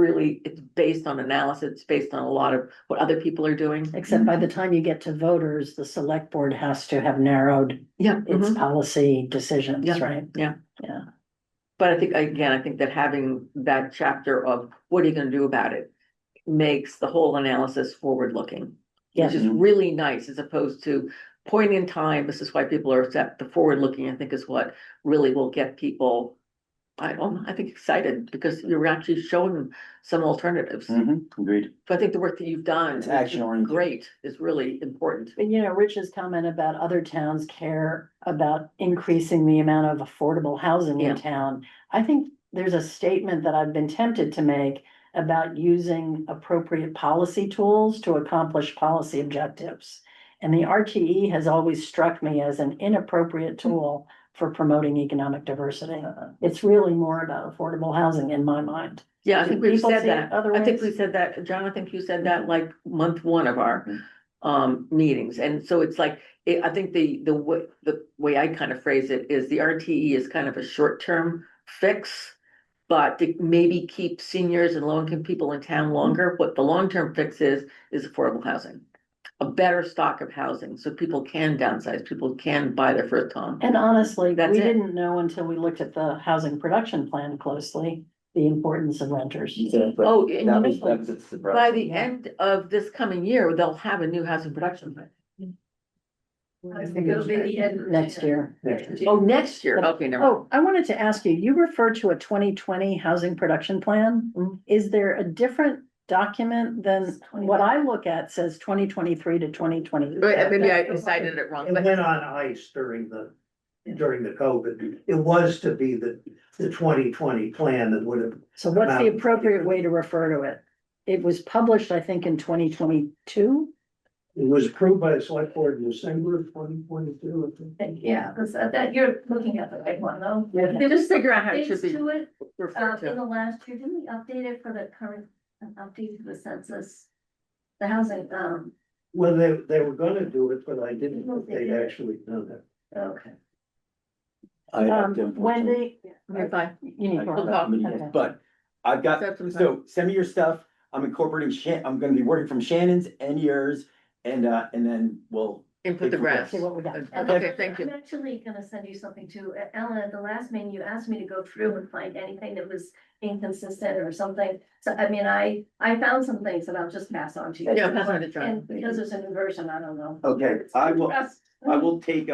S3: based on analysis, it's based on a lot of what other people are doing.
S1: Except by the time you get to voters, the select board has to have narrowed
S3: Yeah.
S1: its
S3: mhm.
S1: policy decisions,
S3: Yeah.
S1: right?
S3: Yeah.
S1: Yeah.
S3: But I think that having that chapter of what are you gonna do about it makes the whole analysis forward looking. Which is
S2: Yeah.
S3: really nice as opposed to point in time, this is why people are upset, the forward looking, I think is what really will get people. I think excited because you're actually showing some alternatives.
S2: Mhm. Agreed.
S3: So I think the work that you've done.
S2: It's
S3: is
S2: action-oriented.
S3: Great, is really important.
S1: And Rich's comment about other towns care about increasing the amount of affordable housing
S3: Yeah.
S1: in town. I think there's a statement that I've been tempted to make about using appropriate policy tools to accomplish policy objectives. And the RTE has always struck me as an inappropriate tool for promoting economic diversity. It's really more about affordable housing in my mind.
S3: Yeah, I
S1: Do
S3: think we've
S1: people
S3: said
S1: see it
S3: that.
S1: other
S3: I think we
S1: ways?
S3: said that, John, I think you said that like month one of our
S2: Mhm.
S3: meetings. And so it's like, I think the way I kind of phrase it is the RTE is kind of a short-term fix. But to maybe keep seniors and low-income people in town longer, what the long-term fix is affordable housing. a better stock of housing, so people can downsize, people can buy their first home.
S1: And honestly,
S3: That's
S1: we
S3: it.
S1: didn't know until we looked at the housing production plan closely, the importance of renters.
S3: Oh, and
S2: That
S3: you
S2: was,
S3: know,
S2: that was a surprise.
S3: by the
S1: Yeah.
S3: end of this coming year, they'll have a new housing production plan.
S6: I think it'll be the end.
S1: Next year.
S3: Oh, next year, okay, never. mind.
S1: Oh, I wanted to ask you, you referred to a 2020 housing production plan.
S3: Mhm.
S1: Is there a different document than what I look at says 2023 to 2020?
S3: Wait, maybe I cited it wrong,
S5: It
S3: but
S5: went on ice during the COVID. It was to be the 2020 plan that would have,
S1: So what's the appropriate way to refer to it? It was published, I think, in 2022.
S5: it was approved by the select board in December of 2022, I think.
S6: Yeah, that you're looking at the right one though.
S1: Yeah.
S6: There was
S3: Just figure out how it should
S6: updates
S3: be
S6: to it,
S3: referred
S6: in
S3: to.
S6: the last year, didn't we update it for the current, an update to the census? The housing,
S5: Well, they were gonna do it, but I didn't know if they'd actually done it.
S6: okay.
S2: I have to,
S1: Wendy,
S3: Okay, bye.
S1: you need.
S2: I
S1: more.
S2: don't have many
S1: Okay.
S2: yet, but I've got,
S3: Got some time.
S2: so send me your stuff. I'm incorporating I'm gonna be working from Shannon's and yours, and then we'll.
S3: Input the
S2: Take from there.
S3: graphs.
S1: See what we got.
S6: And
S3: Okay, thank you.
S6: I'm actually gonna send you something too. Ellen, at the last meeting, you asked me to go through and find anything that was inconsistent or something. So, I mean, I found some things that I'll just pass on to you.
S3: Yeah, pass on to John.
S6: And because there's a new version, I don't know.
S2: Okay, I will take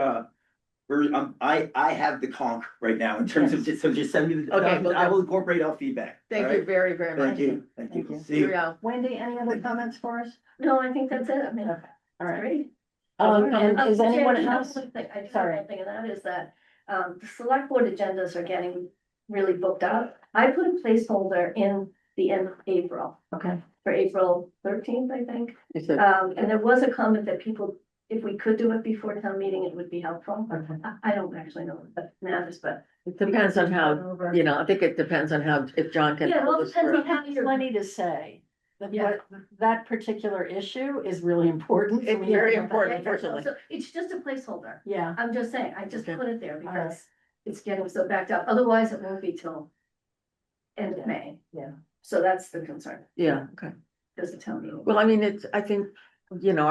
S2: I have the conch right now in terms of, so just send me the,
S3: Okay, will
S2: I
S3: do.
S2: will incorporate all feedback.
S3: Thank
S2: all
S3: you
S2: right?
S3: very, very much.
S2: Thank you, thank
S1: Thank
S2: you.
S1: you.
S2: See you.
S3: Cheerio.
S1: Wendy, any other comments for us?
S6: No, I think that's it. I mean,
S1: Okay, all right.
S6: great.
S1: And is
S6: Yeah,
S1: anyone
S6: the
S1: else?
S6: other thing- I just
S1: Sorry.
S6: have one thing, and that is that, the select board agendas are getting really booked up. I put a placeholder in the end of April,
S1: Okay,
S6: for April 13th, I think.
S3: You said-
S6: And there was a comment that people, if we could do it before town meeting, it would be helpful.
S1: okay.
S6: I don't actually know if that matters, but.
S3: It depends on how, you know, I think it depends on how, if John can.
S6: Yeah, well,
S3: pull
S6: it
S3: this
S6: depends
S3: through.
S6: on how you're.
S1: Plenty to say. That
S6: Yeah.
S1: what, that particular issue is really important. so
S3: It's
S1: we need to
S3: very
S1: know that.
S3: important. Unfortunately.
S6: So it's just a placeholder.
S1: Yeah,
S6: I'm just saying, I just
S3: Okay.
S6: put it there
S1: All right.
S6: because it's getting so backed up. Otherwise, it won't be till end of May.
S1: Yeah.
S6: So that's the concern,
S3: Yeah, okay.
S6: does the town meeting.
S3: Well, I mean, it's, I think, you know,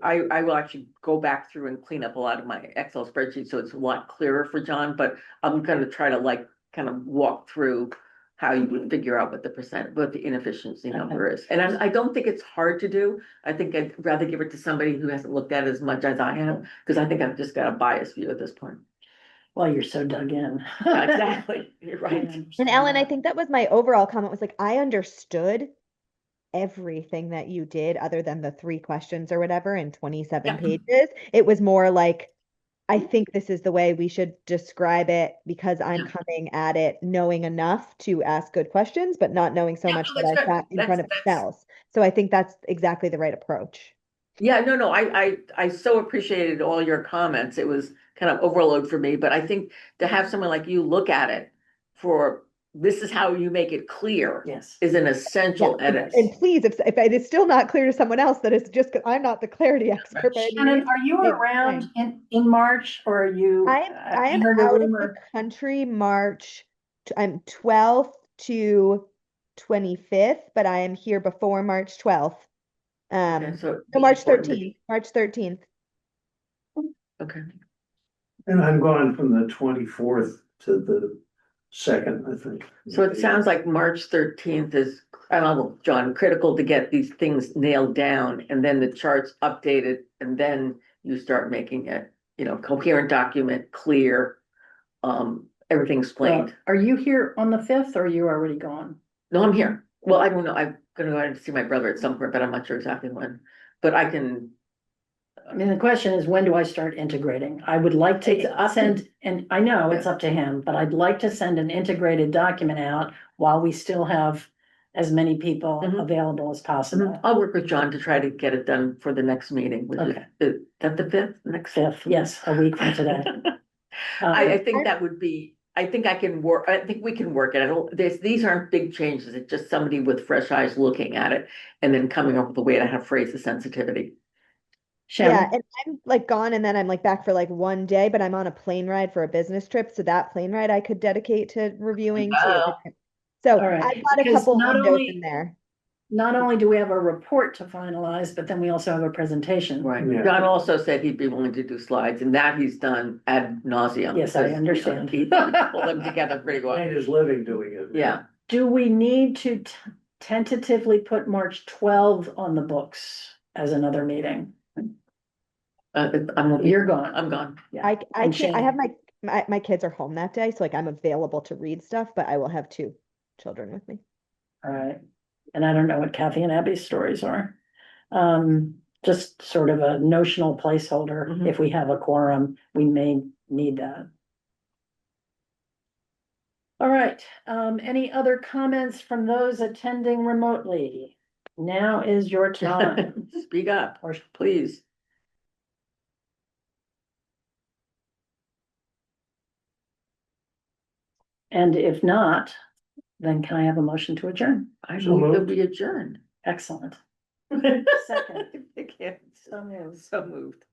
S3: I will actually go back through and clean up a lot of my Excel spreadsheets, so it's a lot clearer for John, but I'm gonna try to like, kind of walk through how you would figure out what the inefficiency number is. And I don't think it's hard to do. I think I'd rather give it to somebody who hasn't looked at it as much as I have, because I think I've just got a biased view at this point.
S1: well, you're so dug in.
S3: Yeah, exactly, you're right.
S4: And Ellen, I think that was my overall comment was like, I understood everything that you did other than the 3 questions or whatever in 27
S3: Yeah.
S4: pages. It was more like, I think this is the way we should describe it because I'm
S3: Yeah.
S4: coming at it knowing enough to ask good questions, but not knowing so
S3: Yeah,
S4: much
S3: no,
S4: that
S3: that's
S4: I
S3: good.
S4: sat in front of
S3: That's-
S4: cells. So I think that's exactly the right approach.
S3: Yeah, no, I so appreciated all your comments. It was kind of overload for me, but I think to have someone like you look at it for, this is how you make it clear,
S1: Yes.
S3: is an essential
S4: Yeah,
S3: edit.
S4: And please, if it is still not clear to someone else that it's just, 'cause I'm not the clarity expert. but it
S1: Shannon,
S4: needs
S1: are you
S4: to be
S1: around
S4: explained.
S1: in March or are you?
S4: I am
S1: heard a
S4: out of
S1: rumor-
S4: the country March, I'm 12th to 25th, but I am here before March 12th.
S3: Okay, so.
S4: No, March
S3: important to-
S4: 13th, March 13th.
S3: Okay,
S5: And I'm gone from the 24th to the 2nd, I think.
S3: so it sounds like March 13th is, I don't know, John, critical to get these things nailed down and then the charts updated and then you start making it, you know, coherent document, clear, everything explained.
S1: Well, are you here on the 5th or are you already gone?
S3: No, I'm here. Well, I don't know. I'm gonna go out and see my brother at some point, but I'm not sure exactly when. But I can,
S1: I mean, the question is, when do I start integrating? I would like
S3: It's
S1: to
S3: up to-
S1: send, and I know it's up to him, but I'd like to send an integrated document out while we still have as many people
S3: Mhm.
S1: available as possible.
S3: I'll work with John to try to get it done for the next meeting, which is,
S1: Okay.
S3: is that the 5th, next?
S1: 5th, yes, a week from today.
S3: I think that would be, I think I can work, I think we can work it. I don't, these aren't big changes. It's just somebody with fresh eyes looking at it and then coming up with a way to have phrase the sensitivity.
S4: Yeah,
S1: Shannon,
S4: and I'm like gone and then I'm like back for like 1 day, but I'm on a plane ride for a business trip. So that plane ride I could dedicate to reviewing too.
S3: Wow.
S4: So
S1: All right,
S4: I've got a
S1: because
S4: couple
S1: not
S4: windows
S1: only-
S4: in there.
S1: not only do we have a report to finalize, but then we also have a presentation.
S3: Right,
S5: Yeah.
S3: John also said he'd be willing to do slides, and that he's done ad nauseum.
S1: Yes, I
S3: because,
S1: understand.
S3: He pulled them together pretty well,
S5: Made his living doing it.
S3: yeah.
S1: Do we need to tentatively put March 12 on the books as another meeting? You're gone.
S3: I'm gone.
S1: Yeah.
S4: I
S1: And
S4: can't, I
S1: Shane.
S4: have my kids are home that day, so like I'm available to read stuff, but I will have two children with me.
S1: All right, and I don't know what Kathy and Abby's stories are. Just sort of a notional placeholder,
S3: Mhm.
S1: if we have a quorum, we may need that. All right, any other comments from those attending remotely? Now is your time.
S3: Speak up, or please.
S1: And if not, then can I have a motion to adjourn?
S3: I
S5: So
S3: move that
S5: moved.
S3: we adjourn.
S1: Excellent.
S3: Second. I can't,
S1: So moved.
S3: so moved.